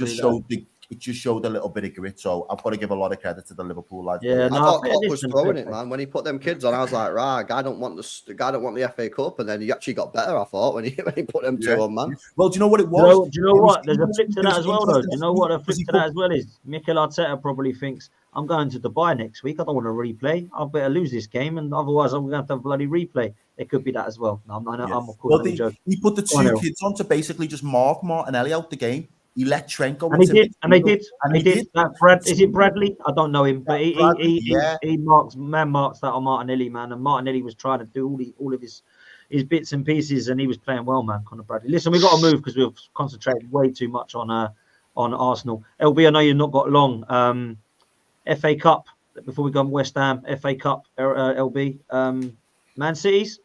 H: It just showed a little bit of grit. So I've got to give a lot of credit to the Liverpool lads.
B: Yeah, I thought Klopp was throwing it, man. When he put them kids on, I was like, right, guy don't want the FA Cup, and then he actually got better. I thought when he put them two on, man.
H: Well, do you know what it was?
A: Do you know what? There's a flip to that as well, though. Do you know what a flip to that as well is? Mikel Arteta probably thinks, I'm going to Dubai next week. I don't want to replay. I better lose this game, and otherwise I'm going to have to bloody replay. It could be that as well. No, I'm of course joking.
H: He put the two kids on to basically just mark Martinelli out the game. He let Trent go.
A: And he did. Is it Bradley? I don't know him, but he marks that on Martinelli, man. And Martinelli was trying to do all of his bits and pieces, and he was playing well, man. Conor Bradley. Listen, we've got to move because we've concentrated way too much on Arsenal. LB, I know you've not got long. FA Cup before we go on West Ham. FA Cup, LB. Man City's.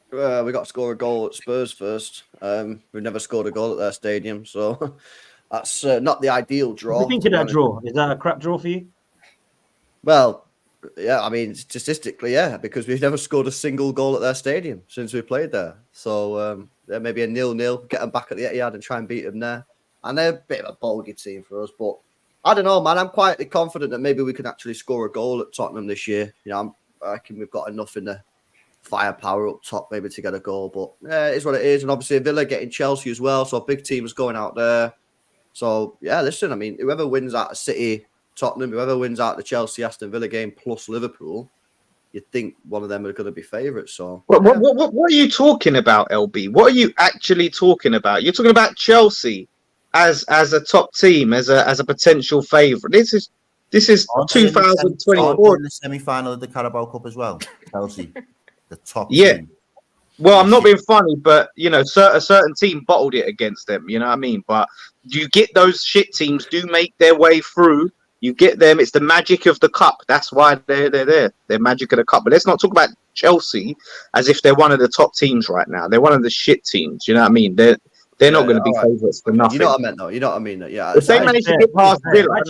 B: We got to score a goal at Spurs first. We've never scored a goal at their stadium, so that's not the ideal draw.
A: What do you think of that draw? Is that a crap draw for you?
B: Well, yeah, I mean, statistically, yeah, because we've never scored a single goal at their stadium since we played there. So maybe a 0-0, get them back at the Etihad and try and beat them there. And they're a bit of a bogey team for us, but I don't know, man. I'm quietly confident that maybe we can actually score a goal at Tottenham this year. You know, I reckon we've got enough in the firepower up top maybe to get a goal, but it is what it is. And obviously Villa getting Chelsea as well, so big teams going out there. So yeah, listen, I mean, whoever wins out of City, Tottenham, whoever wins out the Chelsea Aston Villa game plus Liverpool, you'd think one of them are going to be favourites. So
F: what are you talking about, LB? What are you actually talking about? You're talking about Chelsea as a top team, as a potential favourite. This is 2024
H: in the semi-final of the Carabao Cup as well. Chelsea. The top
F: team. Well, I'm not being funny, but you know, a certain team bottled it against them. You know what I mean? But you get those shit teams do make their way through. You get them. It's the magic of the cup. That's why they're there. They're magic of the cup. But let's not talk about Chelsea as if they're one of the top teams right now. They're one of the shit teams. You know what I mean? They're not going to be favourites for nothing.
B: You know what I meant, though. You know what I mean? Yeah.
F: If they manage to get past Villa,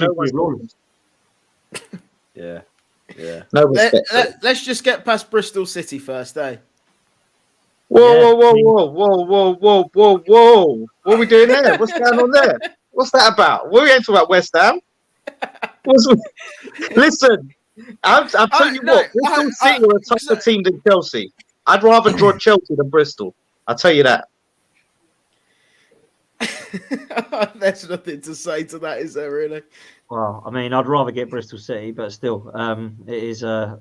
B: yeah. Yeah.
F: No
E: let's just get past Bristol City first, eh?
F: Whoa. What are we doing there? What's going on there? What's that about? What are we going to talk about, West Ham? Listen, I'll tell you what. Bristol City are a tougher team than Chelsea. I'd rather draw Chelsea than Bristol. I'll tell you that.
E: There's nothing to say to that, is there really?
A: Well, I mean, I'd rather get Bristol City, but still, it is a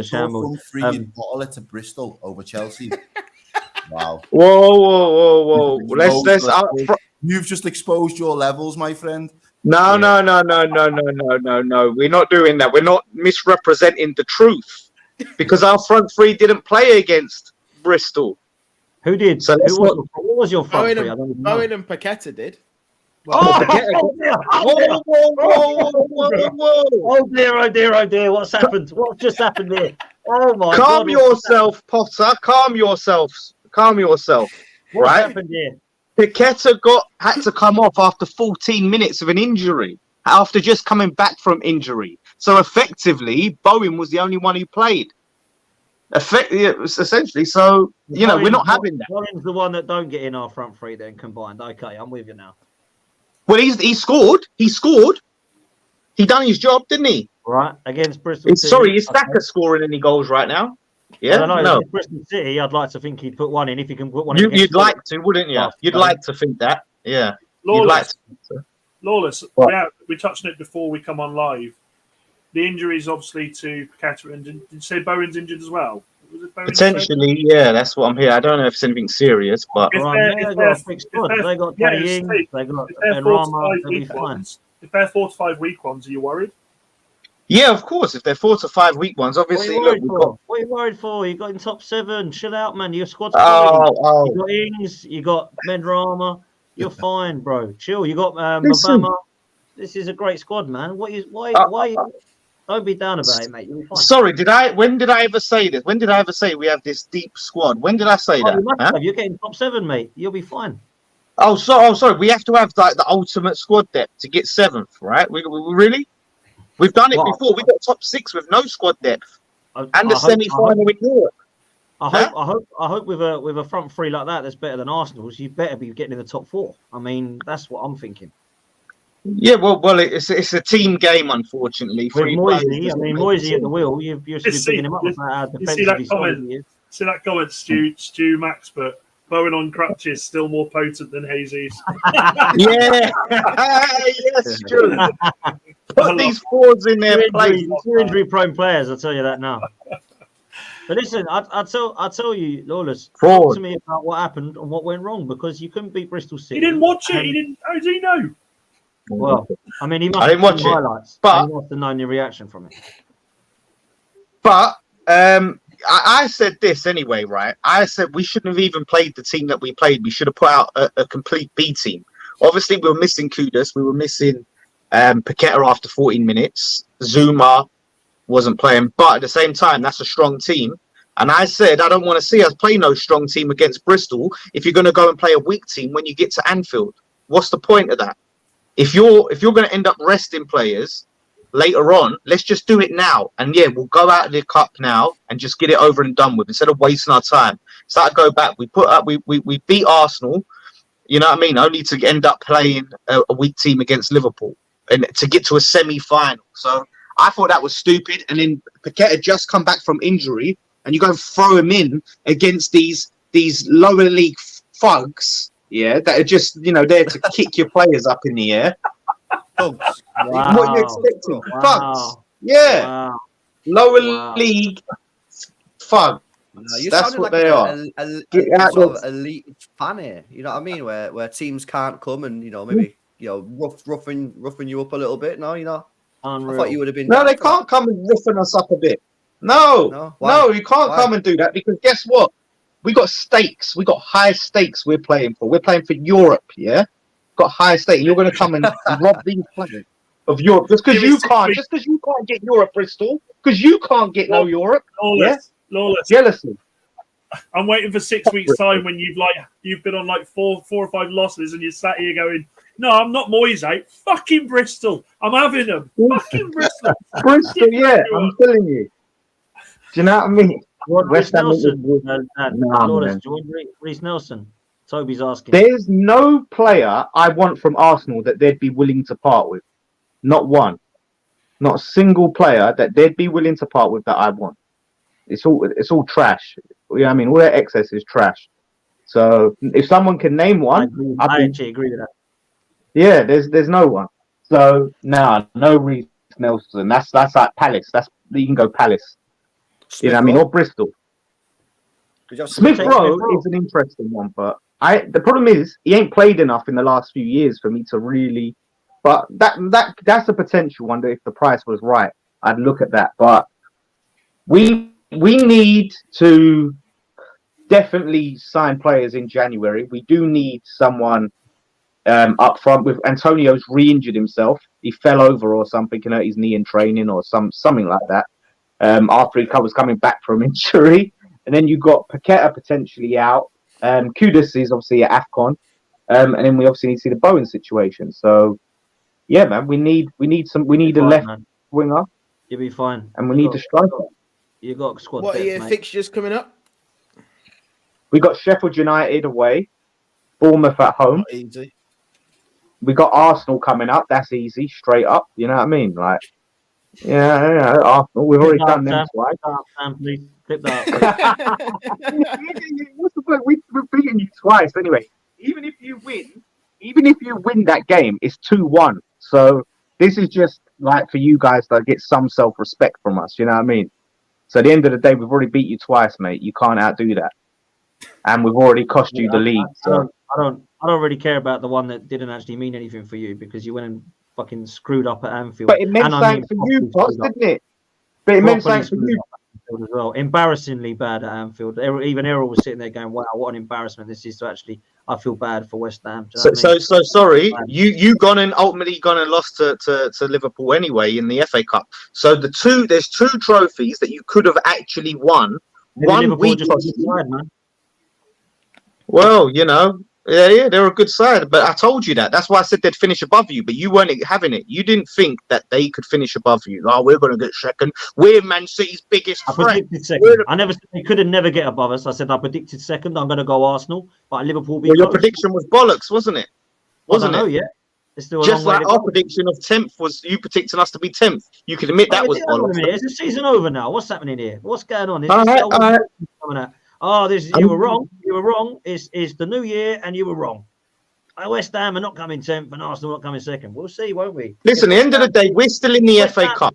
A: shambles.
H: Bottle it to Bristol over Chelsea. Wow.
F: Whoa.
H: You've just exposed your levels, my friend.
F: No. We're not doing that. We're not misrepresenting the truth because our front three didn't play against Bristol.
A: Who did? So what was your front three?
E: Bowen and Paqueta did.
A: Oh dear! What's happened? What's just happened here? Oh my God!
F: Calm yourself, Potter. Calm yourself.
A: What happened here?
F: Paqueta had to come off after 14 minutes of an injury, after just coming back from injury. So effectively, Bowen was the only one who played. Essentially, so you know, we're not having that.
A: Bowen's the one that don't get in our front three then combined. Okay, I'm with you now.
F: Well, he scored. He done his job, didn't he?
A: Right, against Bristol City.
F: Sorry, is Saka scoring any goals right now? Yeah,
A: I don't know. Bristol City, I'd like to think he'd put one in if he can put one in.
F: You'd like to, wouldn't you? You'd like to think that, yeah.
D: Lawless. We touched on it before we come on live. the injuries, obviously, to Paqueta, and did you say Bowen's injured as well? Was it Bowen?
F: Potentially, yeah, that's what I'm here. I don't know if it's anything serious, but
A: They got a big squad. They got Danny Ings, they got Ben Rama. They'll be fine.
D: If they're 4 to 5 week ones, are you worried?
F: yeah, of course. If they're 4 to 5 week ones, obviously.
A: What are you worried for? You got in top 7. Chill out, man. Your squad's quality. You got Ings. You got Mendrama. You're fine, bro. Chill. You got Mabama. This is a great squad, man. Why? Don't be down about it, mate. You'll be fine.
F: Sorry, when did I ever say this? When did I ever say we have this deep squad? When did I say that?
A: You must have. You're getting top 7, mate. You'll be fine.
F: Sorry. We have to have like the ultimate squad depth to get 7th, right? We really? We've done it before. We got top 6 with no squad depth and the semi-final in Europe.
A: I hope with a front three like that, that's better than Arsenal's. You better be getting in the top 4. I mean, that's what I'm thinking.
F: Yeah, well, it's a team game, unfortunately.
A: With Moisey at the wheel, you should be picking him up about how defensively solid he is.
D: See that comment, Stu Max, but Bowen on crutches still more potent than Jesus.
F: Yeah, yes, true. Put these forwards in their place.
A: Injury-prone players, I'll tell you that now. But listen, I'll tell you, Lawless, talk to me about what happened and what went wrong, because you couldn't beat Bristol City.
D: He didn't watch it. He didn't. How did he know?
A: Well, I mean, he must have seen highlights, but he must have known your reaction from it.
F: But I said this anyway, right? I said we shouldn't have even played the team that we played. We should have put out a complete B team. Obviously, we were missing Kudus. We were missing Paqueta after 14 minutes. Zuma wasn't playing. But at the same time, that's a strong team. And I said, I don't want to see us play no strong team against Bristol if you're going to go and play a weak team when you get to Anfield. What's the point of that? If you're going to end up resting players later on, let's just do it now. And yeah, we'll go out of the cup now and just get it over and done with instead of wasting our time. Start to go back. We beat Arsenal, you know what I mean? Only to end up playing a weak team against Liverpool and to get to a semi-final. So I thought that was stupid. And then Paqueta just come back from injury and you go and throw him in against these lower league thugs. Yeah, that are just, there to kick your players up in the air. Thugs.
A: Wow.
F: What are you expecting?
A: Wow.
F: Thugs. Yeah.
A: Wow.
F: Lower league thugs. That's what they are.
B: Elite fan here. You know what I mean? Where teams can't come and maybe roughing you up a little bit. No,
A: Unreal.
B: I thought you would have been.
F: No, they can't come and roughen us up a bit. No, you can't come and do that, because guess what? We got stakes. We got high stakes we're playing for. We're playing for Europe, yeah? Got high stakes. You're going to come and rob these players of Europe just because you can't. Just because you can't get Europe, Bristol. Because you can't get no Europe.
D: Lawless.
F: Jealousy.
D: I'm waiting for 6 weeks' time when you've been on like four or five losses and you're sat here going, no, I'm not Moisey. Fucking Bristol. I'm having them. Fucking Bristol.
F: Bristol, yeah. I'm telling you. Do you know what I mean?
A: Reece Nelson. Do you want Reece Nelson? Toby's asking.
I: There's no player I want from Arsenal that they'd be willing to part with. Not one. Not a single player that they'd be willing to part with that I want. It's all trash. You know what I mean? All their excess is trash. So if someone can name one,
A: I actually agree with that.
I: Yeah, there's no one. So no Reece Nelson. That's like Palace. You can go Palace. You know what I mean? Or Bristol. Smith Rowe is an interesting one, but the problem is he ain't played enough in the last few years for me to really. But that's a potential one that if the price was right, I'd look at that. But we need to definitely sign players in January. We do need someone up front. With Antonio's re-injured himself. He fell over or something and hurt his knee in training or something like that. After he was coming back from injury. And then you got Paqueta potentially out. Kudus is obviously at AFCON. And then we obviously need to see the Bowen situation. So yeah, man, we need a left winger.
A: You'll be fine.
I: And we need a striker.
A: You got squad.
E: What are your fixtures coming up?
I: We got Sheffield United away, Bournemouth at home.
E: Not easy.
I: We got Arsenal coming up. That's easy, straight up. You know what I mean? Like, yeah, Arsenal. We've already done them twice.
A: Please clip that.
I: What's the point? We've beaten you twice anyway. Even if you win that game, it's 2-1. So This is just like for you guys to get some self-respect from us. You know what I mean? So at the end of the day, we've already beat you twice, mate. You can't outdo that, and we've already cost you the league. So.
A: I don't really care about the one that didn't actually mean anything for you because you went and fucking screwed up at Anfield.
I: But it meant something for you, Pots, didn't it? But it meant something for you
A: as well. Embarrassingly bad at Anfield. Even Errol was sitting there going, "Wow, what an embarrassment this is to actually." I feel bad for West Ham.
F: So sorry, you gone and ultimately gone and lost to Liverpool anyway in the FA Cup. So there's two trophies that you could have actually won. One week, man. Well, you know, yeah, they're a good side, but I told you that. That's why I said they'd finish above you, but you weren't having it. You didn't think that they could finish above you. Oh, we're going to get second. We're Man City's biggest threat.
A: I predicted second. I never said they could never get above us. I said I predicted second. I'm going to go Arsenal, but Liverpool.
F: Well, your prediction was bollocks, wasn't it? Wasn't it?
A: Yeah. It's still
F: just like our prediction of 10th was you predicting us to be 10th. You can admit that was bollocks.
A: Is the season over now? What's happening here? What's going on?
F: All right.
A: Oh, you were wrong. You were wrong. It's the new year, and you were wrong. West Ham are not coming 10th, and Arsenal not coming second. We'll see, won't we?
F: Listen, at the end of the day, we're still in the FA Cup.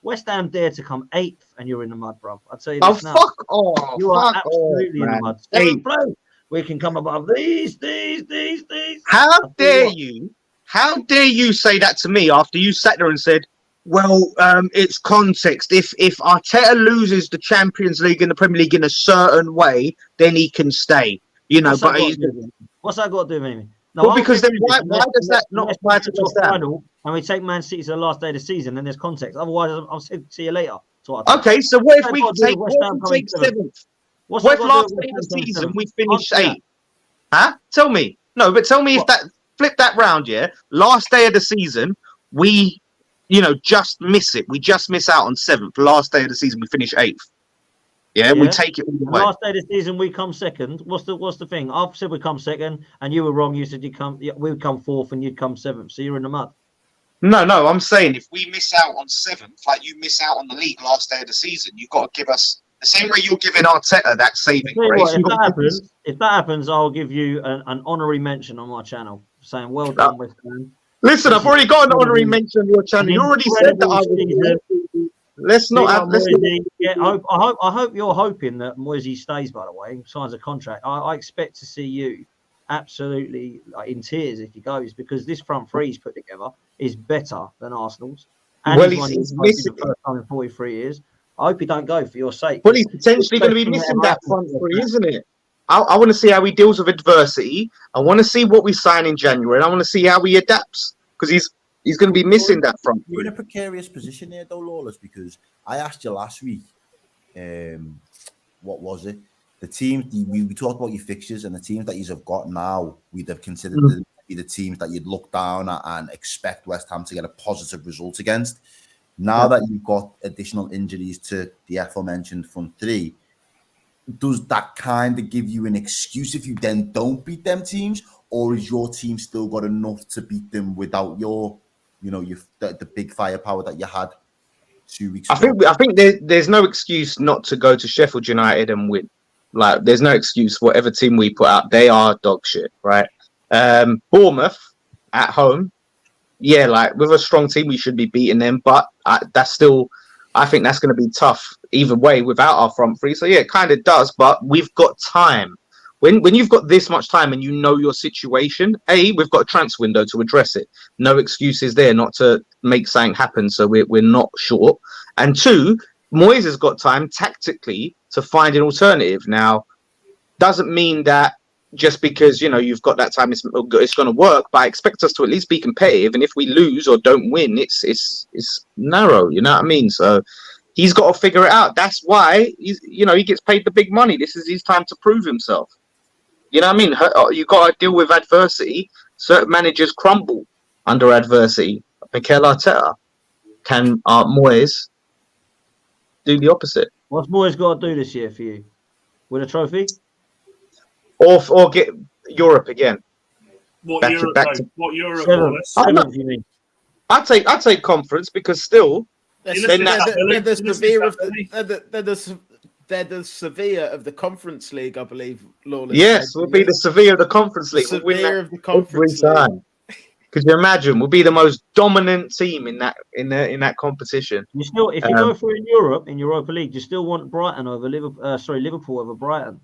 A: West Ham dare to come 8th, and you're in the mud, bro. I'll tell you
F: this
A: now.
F: Fuck off!
A: You are absolutely
F: in
A: the mud. 7th place. We can come above these.
F: How dare you? How dare you say that to me after you sat there and said, well, it's context. If Arteta loses the Champions League and the Premier League in a certain way, then he can stay. You know,
A: what's that got to do with anything?
F: No, well, because then why does that not apply to West Ham?
A: And we take Man City to the last day of the season, then there's context. Otherwise, I'll see you later.
F: Okay, so what if we take 7th? What if last day of the season we finish 8th? Huh? Tell me. No, but tell me if that flip that round, yeah. Last day of the season, we just miss it. We just miss out on 7th. Last day of the season, we finish 8th. Yeah, we take it all the way.
A: Last day of the season, we come second. What's the thing? I've said we come second, and you were wrong. You said we would come 4th, and you'd come 7th. So you're in the mud.
F: No. I'm saying if we miss out on 7th, like you miss out on the league last day of the season, you've got to give us the same way you're giving Arteta that saving grace.
A: If that happens, I'll give you an honorary mention on my channel, saying well done, West Ham.
F: Listen, I've already got an honorary mention on your channel. You already said that I would. Let's not have.
A: I hope you're hoping that Moisey stays. By the way, signs a contract. I expect to see you absolutely in tears if he goes, because this front three he's put together is better than Arsenal's. And he's missing the first time in 43 years. I hope he don't go for your sake.
F: Well, he's potentially going to be missing that front three, isn't it? I want to see how he deals with adversity. I want to see what we sign in January, and I want to see how he adapts, because he's going to be missing that front three.
H: You're in a precarious position here, though, Lawless, because I asked you last week, what was it? The teams, we talked about your fixtures, and the teams that you have got now, we'd have considered to be the teams that you'd look down at and expect West Ham to get a positive result against. Now that you've got additional injuries to the aforementioned front three, does that kind of give you an excuse if you then don't beat them teams, or is your team still got enough to beat them without your the big firepower that you had 2 weeks ago?
F: I think there's no excuse not to go to Sheffield United and win. Like, there's no excuse. Whatever team we put out, they are dog shit, right? Bournemouth at home, yeah, like with a strong team, we should be beating them, but that's still. I think that's going to be tough either way without our front three. So yeah, it kind of does, but we've got time. When you've got this much time and you know your situation, we've got a transfer window to address it. No excuses there not to make something happen. So we're not short. And 2, Moyes has got time tactically to find an alternative. Now, doesn't mean that just because you've got that time, it's going to work. But I expect us to at least be competitive. And if we lose or don't win, it's narrow. You know what I mean? So he's got to figure it out. That's why he gets paid the big money. This is his time to prove himself. You know what I mean? You got to deal with adversity. Certain managers crumble under adversity. Mikel Arteta. Can Moyes do the opposite?
A: What's Moyes got to do this year for you? Win a trophy?
F: Or get Europe again.
D: What Europe? What Europe?
A: Seventh, you mean?
F: I'd take conference, because still
E: they're the Sevilla of the Conference League, I believe. Lawless.
F: Yes, we'll be the Sevilla of the Conference League.
E: Sevilla of the Conference League.
F: Could you imagine? We'll be the most dominant team in that competition.
A: You still, if you go through in Europe, in Europa League, you still want Brighton over Liverpool. Liverpool over Brighton.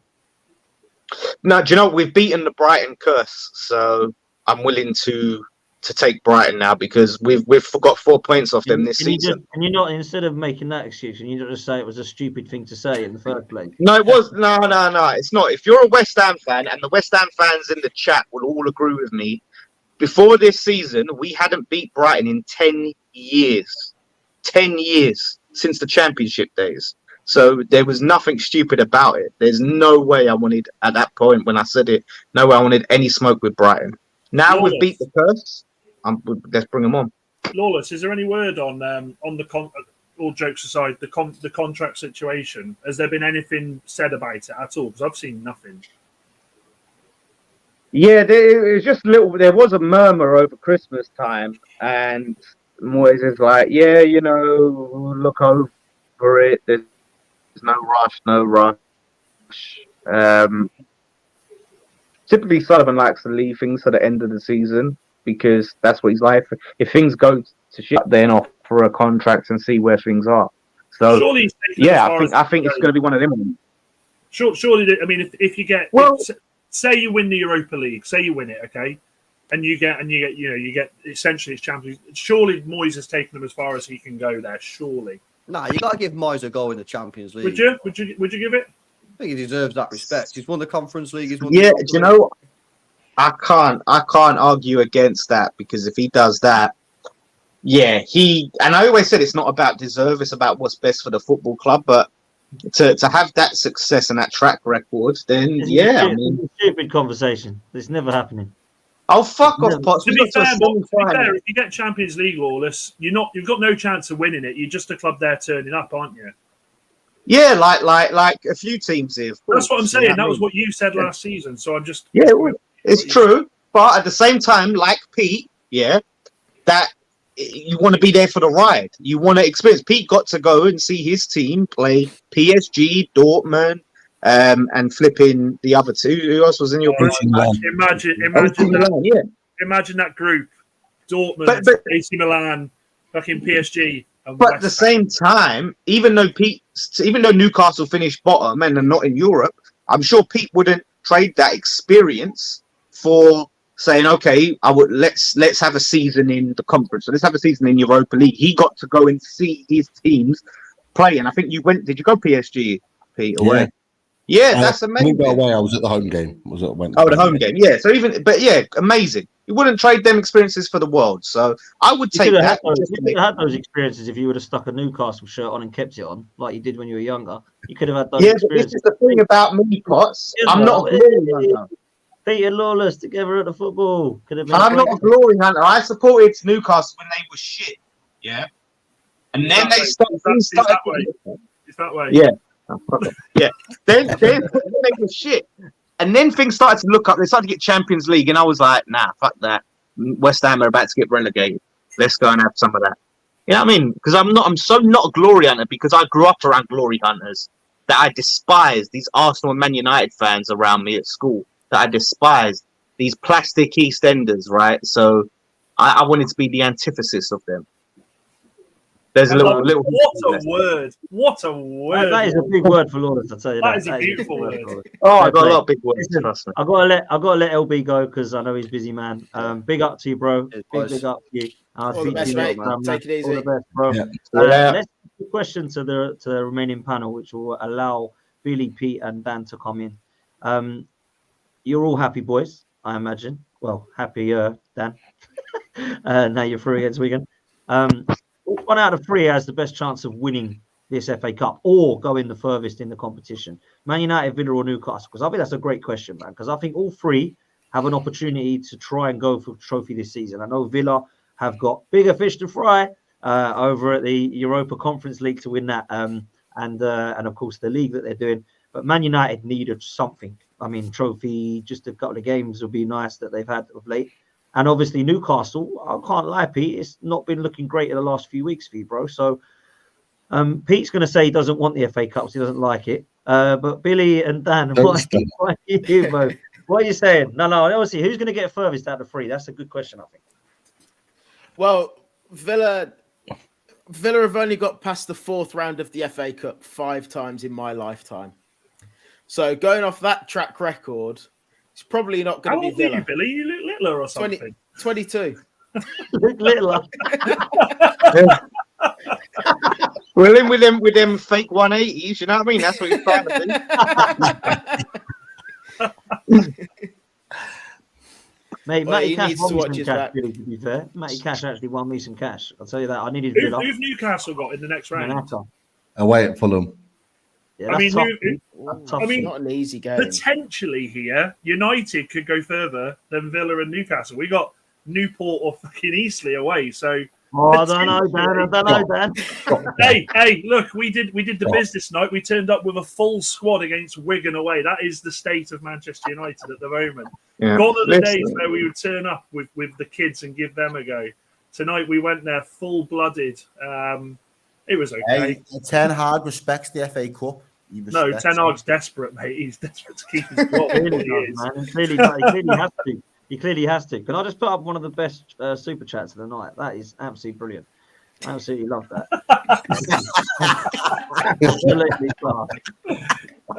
F: No, do you know we've beaten the Brighton curse, so I'm willing to take Brighton now because we've got 4 points off them this season.
A: Can you not, instead of making that excuse, can you not just say it was a stupid thing to say in the first place?
F: No, it was no. It's not. If you're a West Ham fan, and the West Ham fans in the chat will all agree with me, before this season we hadn't beat Brighton in 10 years. 10 years since the Championship days. So there was nothing stupid about it. There's no way I wanted, at that point when I said it, no way I wanted any smoke with Brighton. Now we've beat the curse. Let's bring them on.
D: Lawless, is there any word on all jokes aside, the contract situation? Has there been anything said about it at all? Because I've seen nothing.
I: Yeah, it was just little. There was a murmur over Christmas time, and Moyes is like, "Yeah, look over it. There's no rush. Typically, Sullivan likes to leave things to the end of the season because that's what he's like. If things go to shit, then offer a contract and see where things are. So, yeah, I think it's going to be one of them.
D: Surely, I mean, if you get, say you win the Europa League, say you win it, okay, and you get essentially it's Champions. Surely Moyes has taken them as far as he can go there. Surely.
B: Nah, you got to give Moyes a go in the Champions League.
D: Would you? Would you give it?
B: I think he deserves that respect. He's won the Conference League. He's won
F: I can't argue against that because if he does that, and I always said it's not about deserve, it's about what's best for the football club. But to have that success and that track record, then
A: it's a stupid conversation. It's never happening.
F: Oh, fuck off, Potts.
D: To be fair, if you get Champions League, Lawless, you've got no chance of winning it. You're just a club there turning up, aren't you?
F: Yeah, like a few teams here.
D: That's what I'm saying. That was what you said last season. So I'm just
F: it's true. But at the same time, like Pete, that you want to be there for the ride. You want to experience. Pete got to go and see his team play PSG, Dortmund, and flipping the other two. Who else was in your group?
D: Imagine that group: Dortmund, AC Milan, fucking PSG.
F: But at the same time, even though Newcastle finished bottom and are not in Europe, I'm sure Pete wouldn't trade that experience for saying, okay, let's have a season in the conference, so let's have a season in Europa League. He got to go and see his teams play, and I think did you go PSG, Pete, away? Yeah, that's amazing.
G: I didn't go away. I was at the home game.
F: The home game. Yeah. So amazing. You wouldn't trade them experiences for the world. So I would take that.
A: You could have had those experiences if you would have stuck a Newcastle shirt on and kept it on, like you did when you were younger. You could have had those experiences.
F: But this is the thing about me, Potts. I'm not a glory hunter.
A: Pete and Lawless together at the football.
F: I'm not a glory hunter. I supported Newcastle when they were shit. Yeah. And then they started.
D: It's that way.
F: Yeah. Yeah, then they were shit, and then things started to look up. They started to get Champions League, and I was like, "Nah, fuck that. West Ham are about to get relegated. Let's go and have some of that." You know what I mean? Because I'm so not a glory hunter because I grew up around glory hunters that I despise these Arsenal and Man United fans around me at school. That I despise these plastic EastEnders, right? So I wanted to be the antithesis of them. There's a little.
D: What a word!
A: That is a big wig for Lawrence. I tell you
D: that is a beautiful word.
F: Oh, I got a lot of big words. Trust me.
A: I gotta let LB go because I know he's busy, man. Big up to you, bro. Big up to you.
E: All the best, mate. Take it easy.
A: All the best, bro.
G: Yeah.
A: Let's ask a question to the remaining panel, which will allow Billy, Pete, and Dan to come in. You're all happy, boys, I imagine. Well, happy, Dan. Now you're free against Wigan. One out of three has the best chance of winning this FA Cup or going the furthest in the competition. Man United, Villa, or Newcastle? Because I think that's a great question, man. Because I think all three have an opportunity to try and go for the trophy this season. I know Villa have got bigger fish to fry over at the Europa Conference League to win that, and of course the league that they're doing. But Man United needed something. I mean, trophy, just a couple of games would be nice that they've had of late. And obviously Newcastle, I can't lie, Pete, it's not been looking great in the last few weeks for you, bro. So Pete's going to say he doesn't want the FA Cups, he doesn't like it. But Billy and Dan, what are you both? What are you saying? No, honestly, who's going to get furthest out of three? That's a good question, I think.
E: Well, Villa have only got past the 4th round of the FA Cup 5 times in my lifetime. So going off that track record, it's probably not going to be Villa.
D: How old are you, Billy? You look littler or something.
E: 22.
A: Look littler.
F: We're in with them fake 180s. You know what I mean? That's what he's trying to do.
A: Mate,
E: Well,
A: Matty
E: he
A: Cash
E: needs
A: won
E: to
A: me
E: watch
A: some
E: his
A: cash,
E: back.
A: really, to be fair. Matty Cash actually won me some cash. I'll tell you that. I needed
D: Who've
A: Villa.
D: Newcastle got in the next round?
A: Manata.
G: Away at Fulham.
A: Yeah,
D: I
A: that's
D: mean,
A: tough.
E: Ooh,
A: tough.
D: I mean,
E: not an easy game.
D: Potentially here, United could go further than Villa and Newcastle. We got Newport or fucking Eastleigh away, so.
A: Oh, I don't know, Dan. I don't know, Dan.
D: Hey, look, we did the business night. We turned up with a full squad against Wigan away. That is the state of Manchester United at the moment.
F: Yeah.
D: Gone are the days where we would turn up with the kids and give them a go. Tonight we went there full-blooded. It was okay.
H: Hey, Ten Hag respects the FA Cup.
D: No, Ten Hag's desperate, mate. He's desperate to keep his job.
A: Really does, man. He clearly has to. He clearly has to. Can I just put up one of the best super chats of the night? That is absolutely brilliant. I absolutely love that. Absolutely class.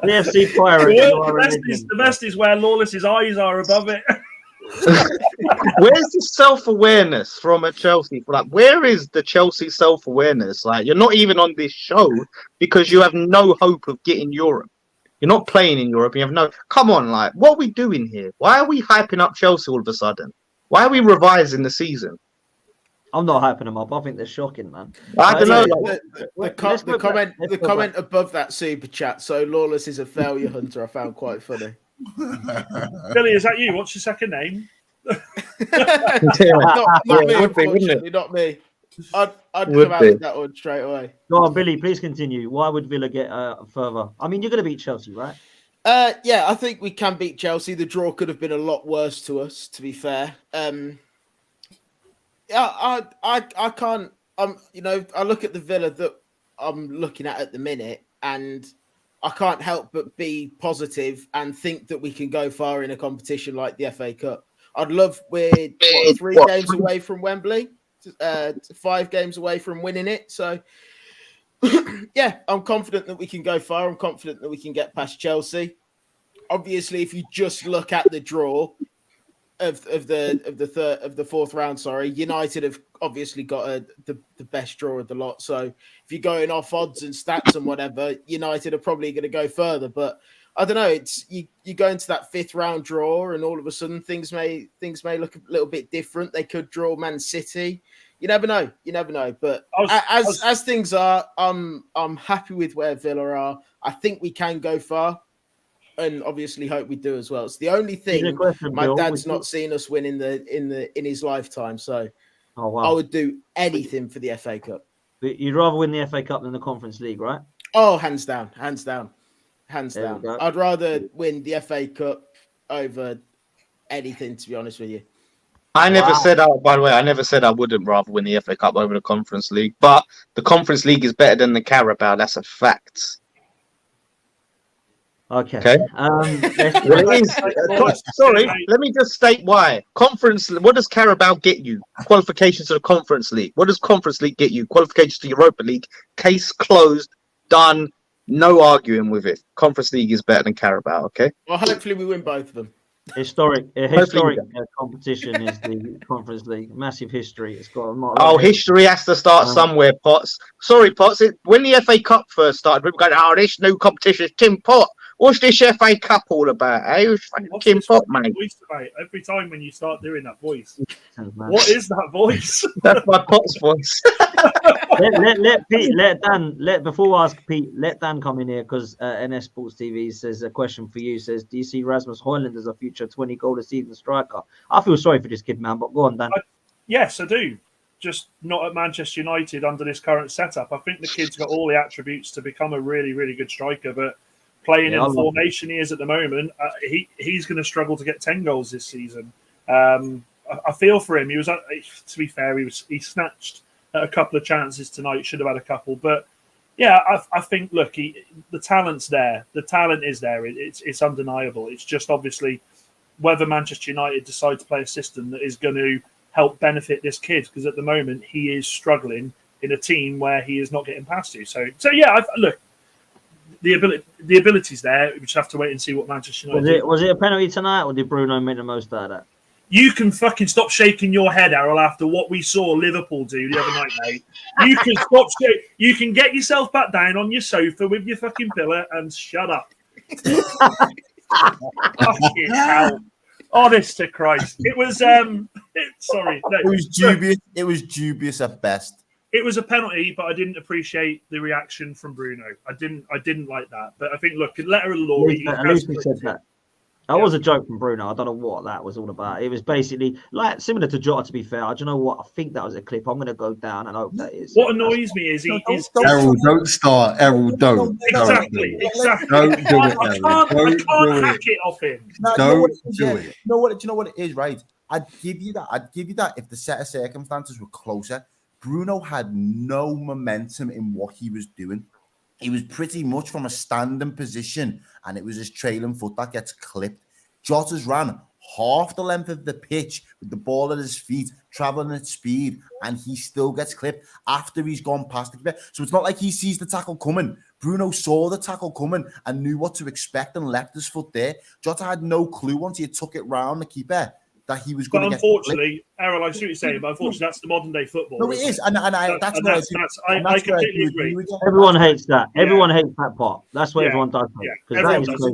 A: The FC Pirate.
D: The best is where Lawless's eyes are above it.
F: Where's the self-awareness from a Chelsea? Like, where is the Chelsea self-awareness? Like, you're not even on this show because you have no hope of getting Europe. You're not playing in Europe. You have no. Come on, like, what are we doing here? Why are we hyping up Chelsea all of a sudden? Why are we revising the season?
A: I'm not hyping them up. I think they're shocking, man.
F: I don't know.
E: The comment above that super chat. So Lawless is a failure hunter. I found quite funny.
D: Billy, is that you? What's your second name?
E: Not me, unfortunately, not me. I'd come out with that one straight away.
A: Go on, Billy, please continue. Why would Villa get further? I mean, you're going to beat Chelsea, right?
E: Yeah, I think we can beat Chelsea. The draw could have been a lot worse to us, to be fair. Yeah, I can't. I look at the Villa that I'm looking at the minute, and I can't help but be positive and think that we can go far in a competition like the FA Cup. I'd love. We're 3 games away from Wembley. 5 games away from winning it. So, yeah, I'm confident that we can go far. I'm confident that we can get past Chelsea. Obviously, if you just look at the draw of the 4th round, United have obviously got the best draw of the lot. So, if you're going off odds and stats and whatever, United are probably going to go further. But I don't know. It's you go into that 5th round draw, and all of a sudden things may look a little bit different. They could draw Man City. You never know. But as things are, I'm happy with where Villa are. I think we can go far, and obviously hope we do as well. It's the only thing my dad's not seen us win in his lifetime. So I would do anything for the FA Cup.
A: But you'd rather win the FA Cup than the Conference League, right?
E: Oh, hands down. I'd rather win the FA Cup over anything, to be honest with you.
F: I never said, by the way, I never said I wouldn't rather win the FA Cup over the Conference League, but the Conference League is better than the Carabao. That's a fact.
A: Okay.
F: Sorry, let me just state why. Conference. What does Carabao get you? Qualifications to the Conference League. What does Conference League get you? Qualifications to Europa League. Case closed. Done. No arguing with it. Conference League is better than Carabao. Okay.
E: Well, hopefully we win both of them.
A: Historic competition is the Conference League. Massive history. It's got a lot.
F: Oh, history has to start somewhere, Potts. Sorry, Potts. When the FA Cup first started, people going, "Oh, this new competition is Tim Pot. What's this FA Cup all about? Who's Tim Pot, mate?"
D: Every time when you start doing that voice, what is that voice?
F: That's my Potts voice.
A: let Pete, before I ask Pete, let Dan come in here because NS Sports TV says a question for you. Says, do you see Rasmus Højlund as a future 20-goal a season striker? I feel sorry for this kid, man, but go on, Dan.
D: Yes, I do. Just not at Manchester United under this current setup. I think the kid's got all the attributes to become a really, really good striker, but playing in the formation he is at the moment, he's going to struggle to get 10 goals this season. I feel for him. He was, to be fair, he snatched a couple of chances tonight. Should have had a couple, but yeah, I think the talent's there. The talent is there. It's undeniable. It's just obviously whether Manchester United decide to play a system that is going to help benefit this kid, because at the moment he is struggling in a team where he is not getting past you. So yeah, look, the ability's there. We just have to wait and see what Manchester United
A: was it a penalty tonight, or did Bruno make the most out of that?
D: You can fucking stop shaking your head, Errol, after what we saw Liverpool do the other night, mate. You can stop. You can get yourself back down on your sofa with your fucking pillow and shut up. Fucking hell. Honest to Christ. It was sorry. No,
H: it was dubious. It was dubious at best.
D: It was a penalty, but I didn't appreciate the reaction from Bruno. I didn't like that. But I think, look, letter of the law.
A: At least we said that. That was a joke from Bruno. I don't know what that was all about. It was basically like similar to Jota, to be fair. Do you know what? I think that was a clip. I'm going to go down and hope that is.
D: What annoys me is
G: Errol, don't start. Errol, don't.
D: Exactly.
G: Don't do it,
D: I can't hack it off him.
G: Don't do it.
H: Do you know what it is, right? I'd give you that if the set of circumstances were closer. Bruno had no momentum in what he was doing. He was pretty much from a standing position, and it was his trailing foot that gets clipped. Jota's ran half the length of the pitch with the ball at his feet, traveling at speed, and he still gets clipped after he's gone past the keeper. So it's not like he sees the tackle coming. Bruno saw the tackle coming and knew what to expect and left his foot there. Jota had no clue once he had took it round the keeper that he was going to get.
D: But unfortunately, Errol, I see what you're saying, but unfortunately, that's the modern day football.
H: No, it is, and
D: I completely agree.
A: Everyone hates that. Everyone hates that part. That's what everyone does.
D: Yeah, everyone does.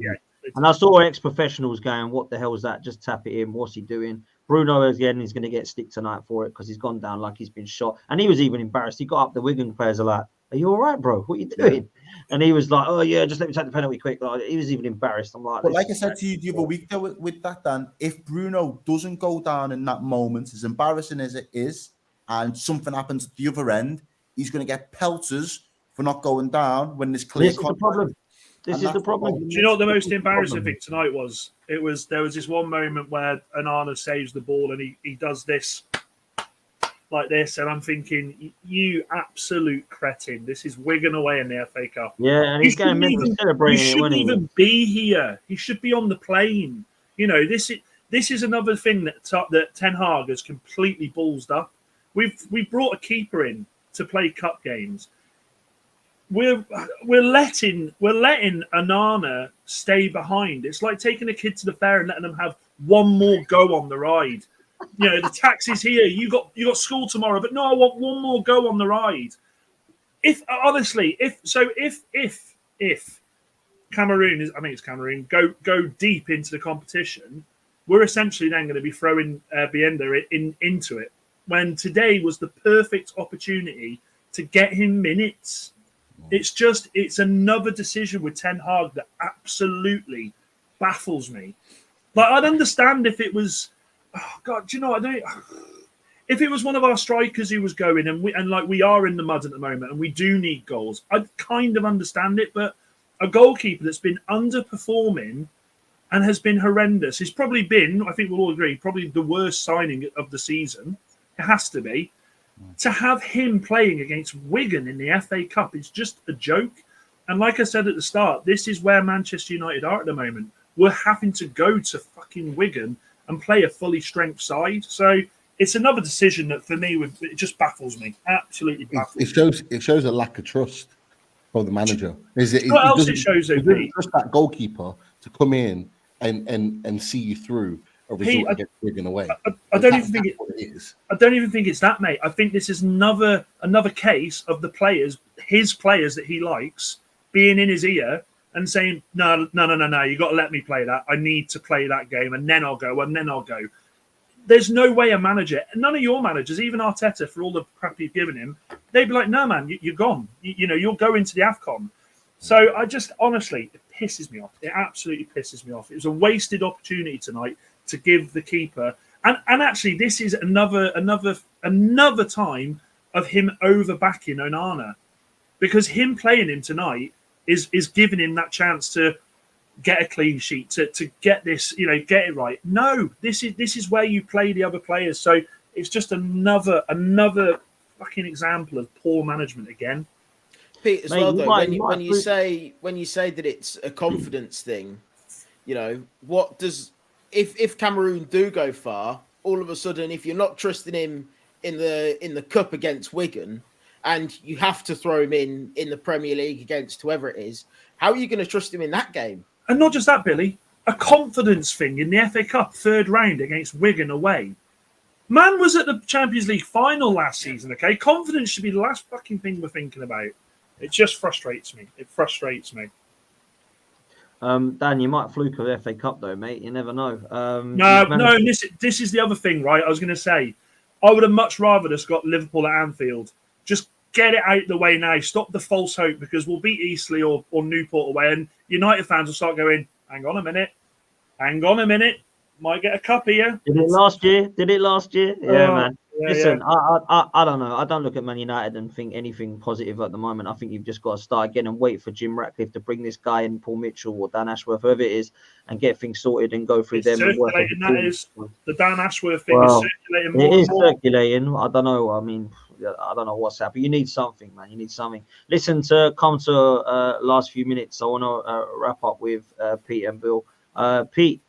A: And I saw ex-professionals going, "What the hell is that? Just tap it in. What's he doing?" Bruno again is going to get stick tonight for it because he's gone down like he's been shot, and he was even embarrassed. He got up. The Wigan players are like, "Are you all right, bro? What are you doing?" And he was like, "Oh yeah, just let me take the penalty quick." Like, he was even embarrassed. I'm like,
H: but like I said to you the other week, though, with that, Dan, if Bruno doesn't go down in that moment, as embarrassing as it is, and something happens at the other end, he's going to get pelters for not going down when there's clear.
A: This is the problem. This is the problem.
D: Do you know what the most embarrassing thing tonight was? There was this one moment where Onana saves the ball and he does this like this, and I'm thinking, you absolute cretin. This is Wigan away in the FA Cup.
A: Yeah, and he's going to celebrate.
D: He shouldn't even be here. He should be on the plane. You know, this is another thing that Ten Hag has completely ballsed up. We've brought a keeper in to play cup games. We're letting Onana stay behind. It's like taking a kid to the fair and letting them have one more go on the ride. You know, the taxi's here. You got school tomorrow, but no, I want one more go on the ride. If Cameroon it's Cameroon go deep into the competition, we're essentially then going to be throwing Bienda into it. When today was the perfect opportunity to get him minutes. It's another decision with Ten Hag that absolutely baffles me. Like, I'd understand if it was, do you know what I don't? If it was one of our strikers who was going and we are in the mud at the moment and we do need goals, I'd kind of understand it. But a goalkeeper that's been underperforming and has been horrendous, has probably been, I think we'll all agree, probably the worst signing of the season. It has to be. To have him playing against Wigan in the FA Cup is just a joke. And like I said at the start, this is where Manchester United are at the moment. We're having to go to fucking Wigan and play a fully strength side. So it's another decision that for me, it just baffles me. Absolutely baffles me.
G: It shows a lack of trust from the manager.
D: What else it shows, OP?
G: Trust that goalkeeper to come in and see you through a result against Wigan away.
D: I don't even think it is. I don't even think it's that, mate. I think this is another case of the players, his players that he likes, being in his ear and saying, no, you got to let me play that. I need to play that game, and then I'll go. There's no way a manager, none of your managers, even Arteta, for all the crap you've given him, they'd be like, no, man, you're gone. You'll go into the AFCON. So I just, honestly, it pisses me off. It absolutely pisses me off. It was a wasted opportunity tonight to give the keeper, and actually this is another time of him overbacking Onana, because him playing him tonight is giving him that chance to get a clean sheet, to get this, get it right. No, this is where you play the other players. So it's just another fucking example of poor management again.
E: Pete, as well though, when you say that it's a confidence thing, what does if Cameroon do go far, all of a sudden, if you're not trusting him in the cup against Wigan, and you have to throw him in the Premier League against whoever it is, how are you going to trust him in that game?
D: And not just that, Billy, a confidence thing in the FA Cup third round against Wigan away. Man was at the Champions League final last season, okay? Confidence should be the last fucking thing we're thinking about. It just frustrates me. It frustrates me.
A: Dan, you might fluke of the FA Cup though, mate. You never know.
D: No. This is the other thing, right? I was going to say, I would have much rather just got Liverpool at Anfield. Just get it out the way now. Stop the false hope, because we'll beat Eastleigh or Newport away, and United fans will start going, hang on a minute. Might get a cup here.
A: Did it last year? Yeah, man.
D: Yeah,
A: Listen,
D: yeah.
A: I don't know. I don't look at Man United and think anything positive at the moment. I think you've just got to start again and wait for Jim Ratcliffe to bring this guy in, Paul Mitchell or Dan Ashworth, whoever it is, and get things sorted and go through
D: It's
A: them.
D: circulating, that is. The Dan Ashworth thing is circulating more.
A: It is circulating. I don't know. I mean, I don't know what's happening. You need something, man. You need something. Listen, to come to last few minutes, I want to wrap up with Pete and Bill. Pete,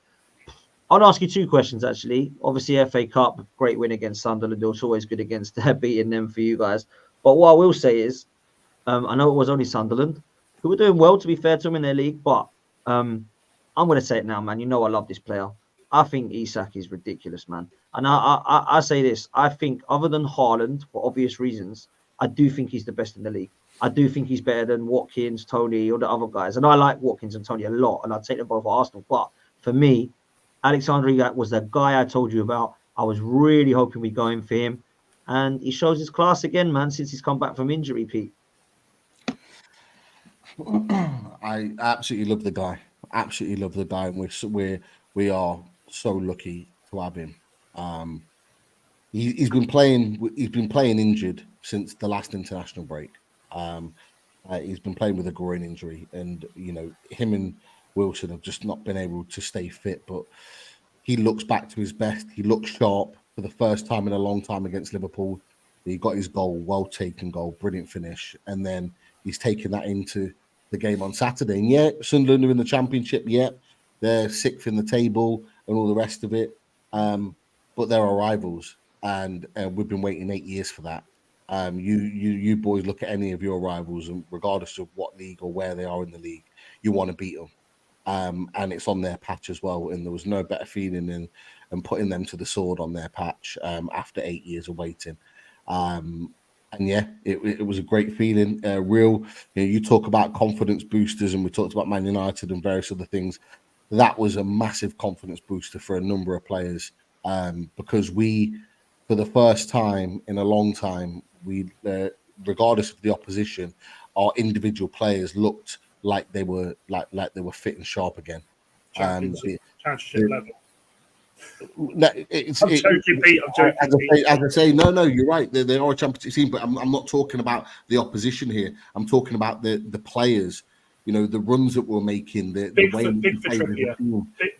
A: I'll ask you two questions, actually. Obviously, FA Cup, great win against Sunderland. It was always good against beating them for you guys. But what I will say is, I know it was only Sunderland, who were doing well, to be fair to them, in their league. But I'm going to say it now, man. You know I love this player. I think Isak is ridiculous, man. And I say this. I think, other than Haaland, for obvious reasons, I do think he's the best in the league. I do think he's better than Watkins, Tony, or the other guys. And I like Watkins and Tony a lot, and I'd take them both at Arsenal. But for me, Alexander Isak was the guy I told you about. I was really hoping we'd go in for him. And he shows his class again, man, since he's come back from injury, Pete.
G: I absolutely love the guy. Absolutely love the guy. And we are so lucky to have him. He's been playing injured since the last international break. He's been playing with a groin injury, and him and Wilson have just not been able to stay fit, but he looks back to his best. He looks sharp for the first time in a long time against Liverpool. He got his goal, well taken goal, brilliant finish, and then he's taken that into the game on Saturday. And yeah, Sunderland are in the Championship. Yeah, they're sixth in the table and all the rest of it, but they're our rivals, and we've been waiting 8 years for that. You boys look at any of your rivals, and regardless of what league or where they are in the league, you want to beat them. And it's on their patch as well. And there was no better feeling than putting them to the sword on their patch after 8 years of waiting. And yeah, it was a great feeling. You talk about confidence boosters, and we talked about Man United and various other things. That was a massive confidence booster for a number of players, because we, for the first time in a long time, regardless of the opposition, our individual players looked like they were fit and sharp again.
D: Championship level.
G: I'm joking, Pete. As I say, no, you're right. They are a championship team, but I'm not talking about the opposition here. I'm talking about the players. The runs that we're making, the way
D: big for Trippier.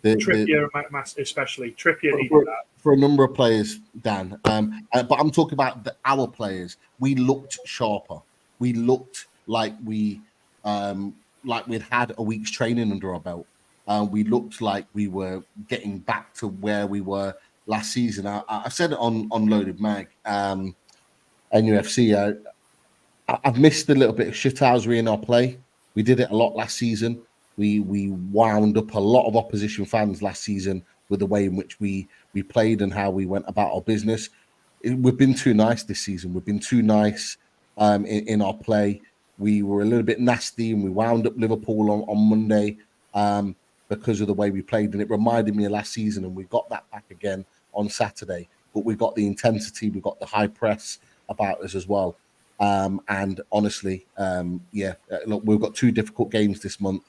D: Trippier, especially Trippier needed that
G: for a number of players, Dan. But I'm talking about our players. We looked sharper. We looked like we'd had a week's training under our belt. We looked like we were getting back to where we were last season. I said it on Loaded Mag and UFC. I've missed a little bit of shithousery in our play. We did it a lot last season. We wound up a lot of opposition fans last season with the way in which we played and how we went about our business. We've been too nice this season. We've been too nice in our play. We were a little bit nasty, and we wound up Liverpool on Monday because of the way we played. And it reminded me of last season, and we got that back again on Saturday. But we got the intensity, we got the high press about us as well. And honestly, look, we've got two difficult games this month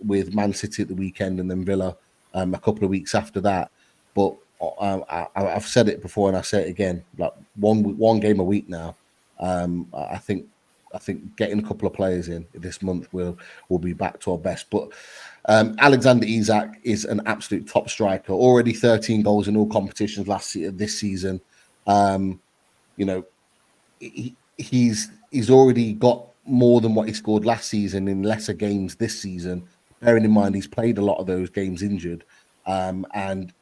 G: with Man City at the weekend and then Villa a couple of weeks after that. But I've said it before and I say it again, like one game a week now. I think getting a couple of players in this month will be back to our best. But Alexander Isak is an absolute top striker. Already 13 goals in all competitions this season. He's already got more than what he scored last season in lesser games this season. Bearing in mind he's played a lot of those games injured, and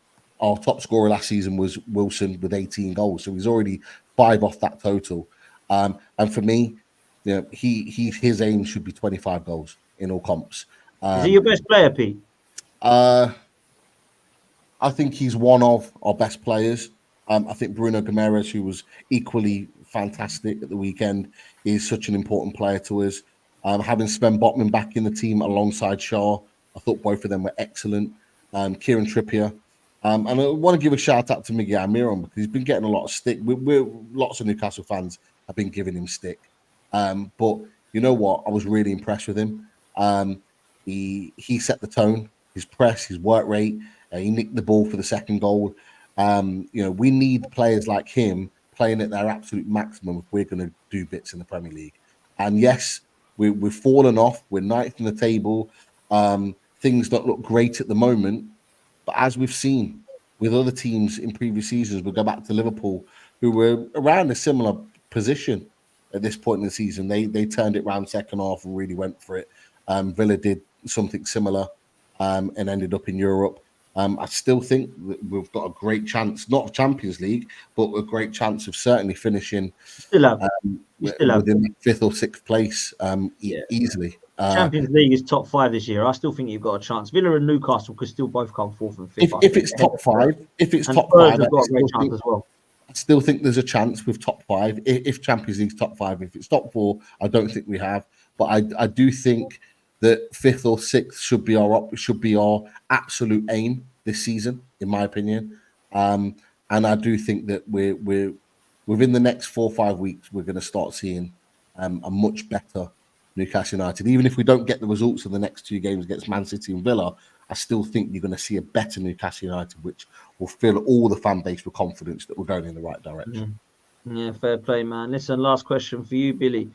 G: our top scorer last season was Wilson with 18 goals, so he's already 5 off that total. And for me, you know, his aim should be 25 goals in all comps.
A: Is he your best player, Pete?
G: I think he's one of our best players. I think Bruno Guimaraes, who was equally fantastic at the weekend, is such an important player to us. Having Sven Botman back in the team alongside Shaw, I thought both of them were excellent. Kieran Trippier. And I want to give a shout out to Miguel Almiron because he's been getting a lot of stick. Lots of Newcastle fans have been giving him stick. But you know what? I was really impressed with him. He set the tone, his press, his work rate. He nicked the ball for the second goal. You know, we need players like him playing at their absolute maximum if we're going to do bits in the Premier League. And yes, we've fallen off. We're ninth in the table. Things don't look great at the moment. But as we've seen with other teams in previous seasons, we'll go back to Liverpool, who were around a similar position at this point in the season. They turned it around second half and really went for it. Villa did something similar and ended up in Europe. I still think that we've got a great chance, not of Champions League, but a great chance of certainly finishing within 5th or 6th place easily.
A: Champions League is top 5 this year. I still think you've got a chance. Villa and Newcastle could still both come 4th and 5th.
G: If it's top 5,
A: Spurs have got a great chance as well.
G: I still think there's a chance with top 5. If Champions League's top 5, if it's top 4, I don't think we have. But I do think that 5th or 6th should be our absolute aim this season, in my opinion. And I do think that we're within the next 4 or 5 weeks, we're going to start seeing a much better Newcastle United. Even if we don't get the results of the next 2 games against Man City and Villa, I still think you're going to see a better Newcastle United, which will fill all the fan base with confidence that we're going in the right direction.
A: Yeah, fair play, man. Listen, last question for you, Billy.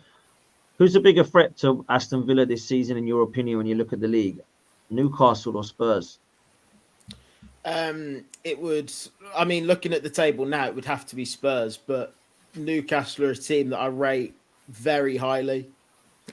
A: Who's the bigger threat to Aston Villa this season, in your opinion, when you look at the league? Newcastle or Spurs?
E: It would, I mean, looking at the table now, it would have to be Spurs, but Newcastle are a team that I rate very highly.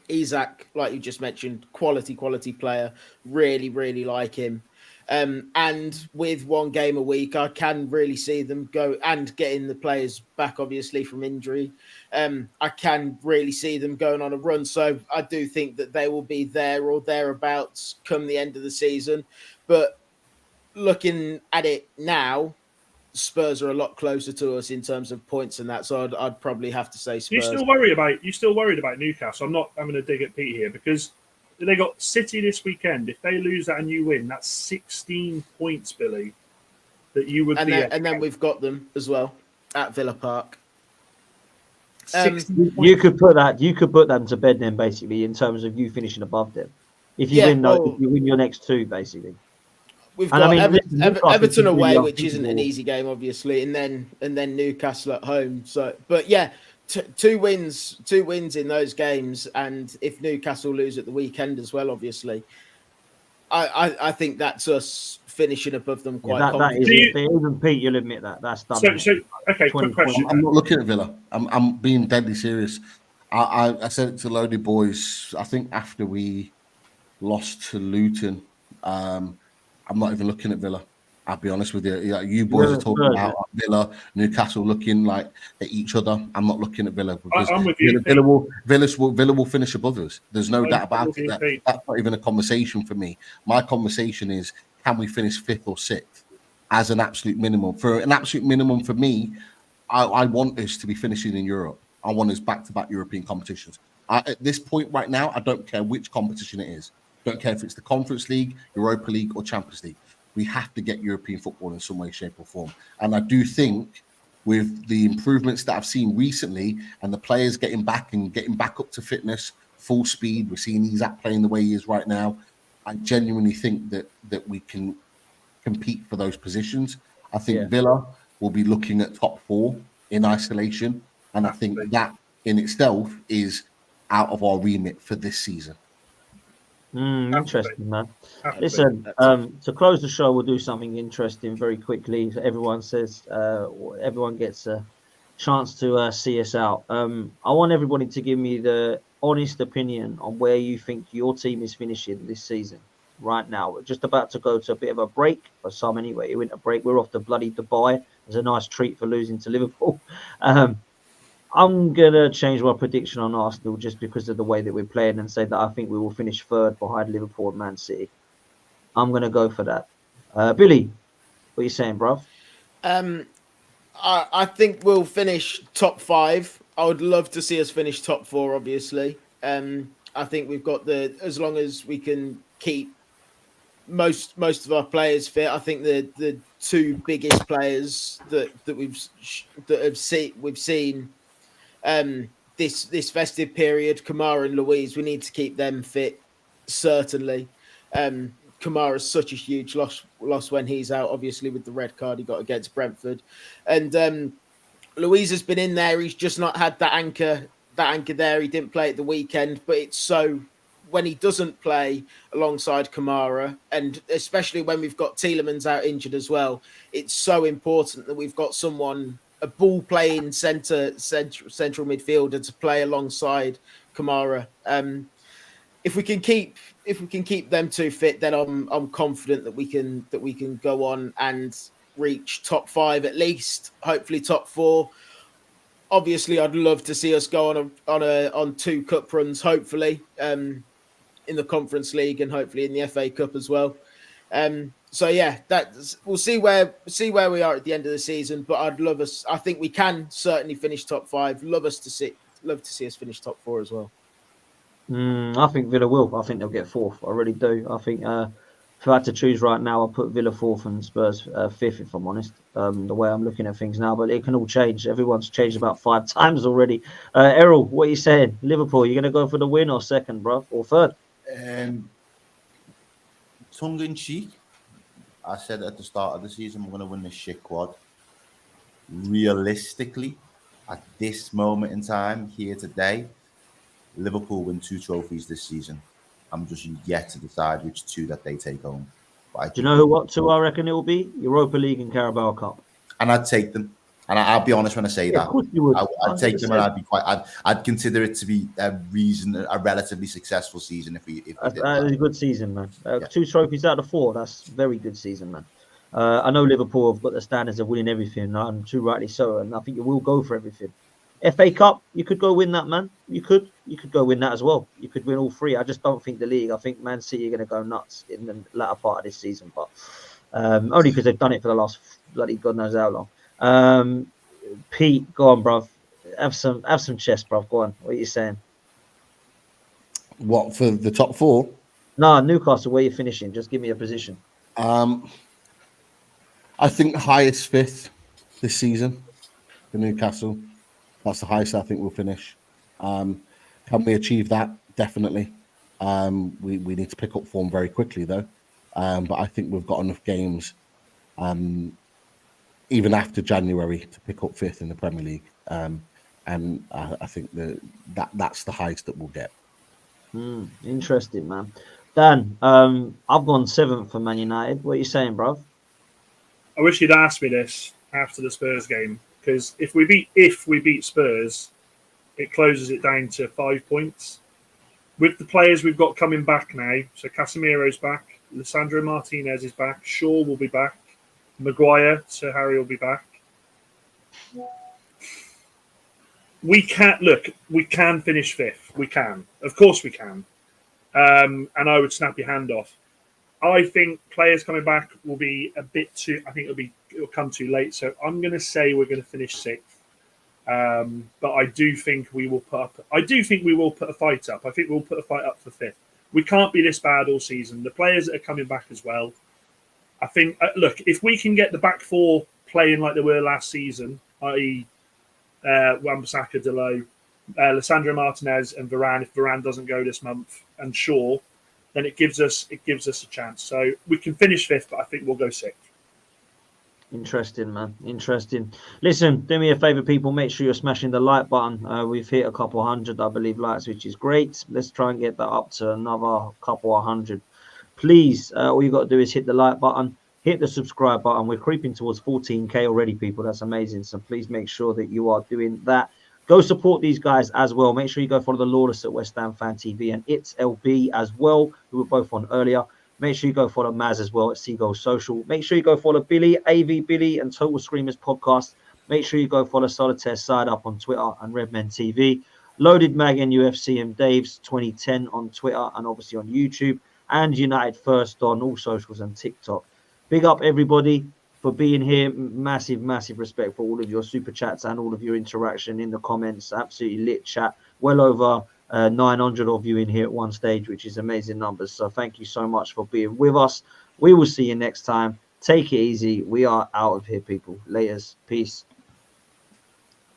E: Isak, like you just mentioned, quality player. Really, really like him. And with 1 game a week, I can really see them go and getting the players back, obviously, from injury. I can really see them going on a run. So I do think that they will be there or thereabouts come the end of the season. But looking at it now, Spurs are a lot closer to us in terms of points and that. So I'd probably have to say Spurs.
D: You still worried about Newcastle? I'm not having to dig at Pete here because they got City this weekend. If they lose that and you win, that's 16 points, Billy. That you would
E: and then we've got them as well at Villa Park.
A: You could put them to bed then, basically, in terms of you finishing above them. If you if you win your next 2, basically.
E: We've got Everton away, which isn't an easy game, obviously, and then Newcastle at home. So, but yeah, 2 wins in those games, and if Newcastle lose at the weekend as well, obviously, I think that's us finishing above them quite comfortably.
A: Even Pete, you'll admit that's done.
D: Okay, quick question.
G: I'm not looking at Villa. I'm being deadly serious. I said it to loaded boys. I think after we lost to Luton. I'm not even looking at Villa. I'll be honest with you. You boys are talking about Villa, Newcastle looking like at each other. I'm not looking at Villa because
D: I'm with you.
G: Villa will finish above us. There's no doubt about it. That's not even a conversation for me. My conversation is, can we finish 5th or 6th as an absolute minimum? For an absolute minimum for me, I want us to be finishing in Europe. I want us back-to-back European competitions. At this point right now, I don't care which competition it is. Don't care if it's the Conference League, Europa League, or Champions League. We have to get European football in some way, shape, or form. And I do think with the improvements that I've seen recently and the players getting back up to fitness, full speed, we're seeing Isak playing the way he is right now. I genuinely think that we can compete for those positions. I think Villa will be looking at top 4 in isolation. And I think that in itself is out of our remit for this season.
A: Interesting, man. Listen, to close the show, we'll do something interesting very quickly. Everyone gets a chance to see us out. I want everybody to give me the honest opinion on where you think your team is finishing this season. right now. We're just about to go to a bit of a break, for some anyway. Winter break. We're off to bloody Dubai. It's a nice treat for losing to Liverpool. I'm going to change my prediction on Arsenal just because of the way that we're playing and say that I think we will finish third behind Liverpool and Man City. I'm going to go for that. Billy, what are you saying, bruv?
E: I think we'll finish top 5. I would love to see us finish top 4, obviously. I think we've got as long as we can keep most of our players fit. I think the two biggest players that we've seen this festive period, Kamara and Louise, we need to keep them fit, certainly. Kamara's such a huge loss when he's out, obviously, with the red card he got against Brentford. And Louise has been in there. He's just not had that anchor there. He didn't play at the weekend, but it's so when he doesn't play alongside Kamara, and especially when we've got Tielemans out injured as well, it's so important that we've got someone, a ball-playing central midfielder to play alongside Kamara. If we can keep them two fit, then I'm confident that we can go on and reach top 5 at least, hopefully top 4. Obviously, I'd love to see us go on 2 cup runs, hopefully, in the Conference League and hopefully in the FA Cup as well. So yeah, we'll see where we are at the end of the season. But I think we can certainly finish top 5. Love to see us finish top 4 as well.
A: I think Villa will. I think they'll get 4th. I really do. I think if I had to choose right now, I'll put Villa 4th and Spurs 5th, if I'm honest, the way I'm looking at things now. But it can all change. Everyone's changed about 5 times already. Errol, what are you saying? Liverpool, you going to go for the win or second, bro? Or third?
H: Tongue in cheek, I said at the start of the season, we're going to win this shit quad. Realistically, at this moment in time, here today, Liverpool win 2 trophies this season. I'm just yet to decide which 2 that they take home.
A: Do you know what 2 I reckon it will be? Europa League and Carabao Cup.
H: And I'd take them. And I'll be honest when I say that.
A: Of course you would.
H: I'd take them, and I'd be I'd consider it to be a relatively successful season if we did that.
A: That is a good season, man. 2 trophies out of 4. That's a very good season, man. I know Liverpool have got the standards of winning everything, and too rightly so. And I think you will go for everything. FA Cup, you could go win that, man. You could go win that as well. You could win all 3. I just don't think the league. I think Man City are going to go nuts in the latter part of this season, but only because they've done it for the last bloody God knows how long. Pete, go on, bruv. Have some chest, bruv. Go on. What are you saying?
G: What, for the top 4?
A: No, Newcastle. Where you finishing? Just give me a position.
G: I think highest 5th this season for Newcastle. That's the highest I think we'll finish. Can we achieve that? Definitely. We need to pick up form very quickly, though. But I think we've got enough games, even after January, to pick up 5th in the Premier League. And I think that's the highest that we'll get.
A: Interesting, man. Dan, I've gone 7th for Man United. What are you saying, bruv?
D: I wish you'd asked me this after the Spurs game, because if we beat Spurs, it closes it down to 5 points. With the players we've got coming back now, so Casemiro's back, Lisandro Martinez is back, Shaw will be back, Maguire, Sir Harry will be back. We can finish 5th. We can. Of course we can. And I would snap your hand off. I think players coming back will be a bit too. I think it'll come too late. So I'm going to say we're going to finish 6th. But I do think we will put a fight up. I think we'll put a fight up for 5th. We can't be this bad all season. The players that are coming back as well. I think. Look, if we can get the back 4 playing like they were last season, i.e., Wan-Bissaka, Dalot, Lisandro Martinez, and Varane. If Varane doesn't go this month, and Shaw, then it gives us a chance. So we can finish 5th, but I think we'll go 6th.
A: Interesting, man. Interesting. Listen, do me a favor, people. Make sure you're smashing the like button. We've hit a couple hundred, I believe, likes, which is great. Let's try and get that up to another couple of hundred. Please, all you got to do is hit the like button, hit the subscribe button. We're creeping towards 14K already, people. That's amazing. So please make sure that you are doing that. Go support these guys as well. Make sure you go follow the Lawless at West Ham Fan TV and It's LB as well, who were both on earlier. Make sure you go follow Maz as well at Seagull Social. Make sure you go follow Billy, AV Billy, and Total Screamers Podcast. Make sure you go follow Solitaire Side Up on Twitter and Redmen TV. Loaded Mag and UFC and Dave's 2010 on Twitter and obviously on YouTube. And United First on all socials and TikTok. Big up everybody for being here. Massive, massive respect for all of your super chats and all of your interaction in the comments. Absolutely lit chat. Well over 900 of you in here at one stage, which is amazing numbers. So thank you so much for being with us. We will see you next time. Take it easy. We are out of here, people. Laters. Peace.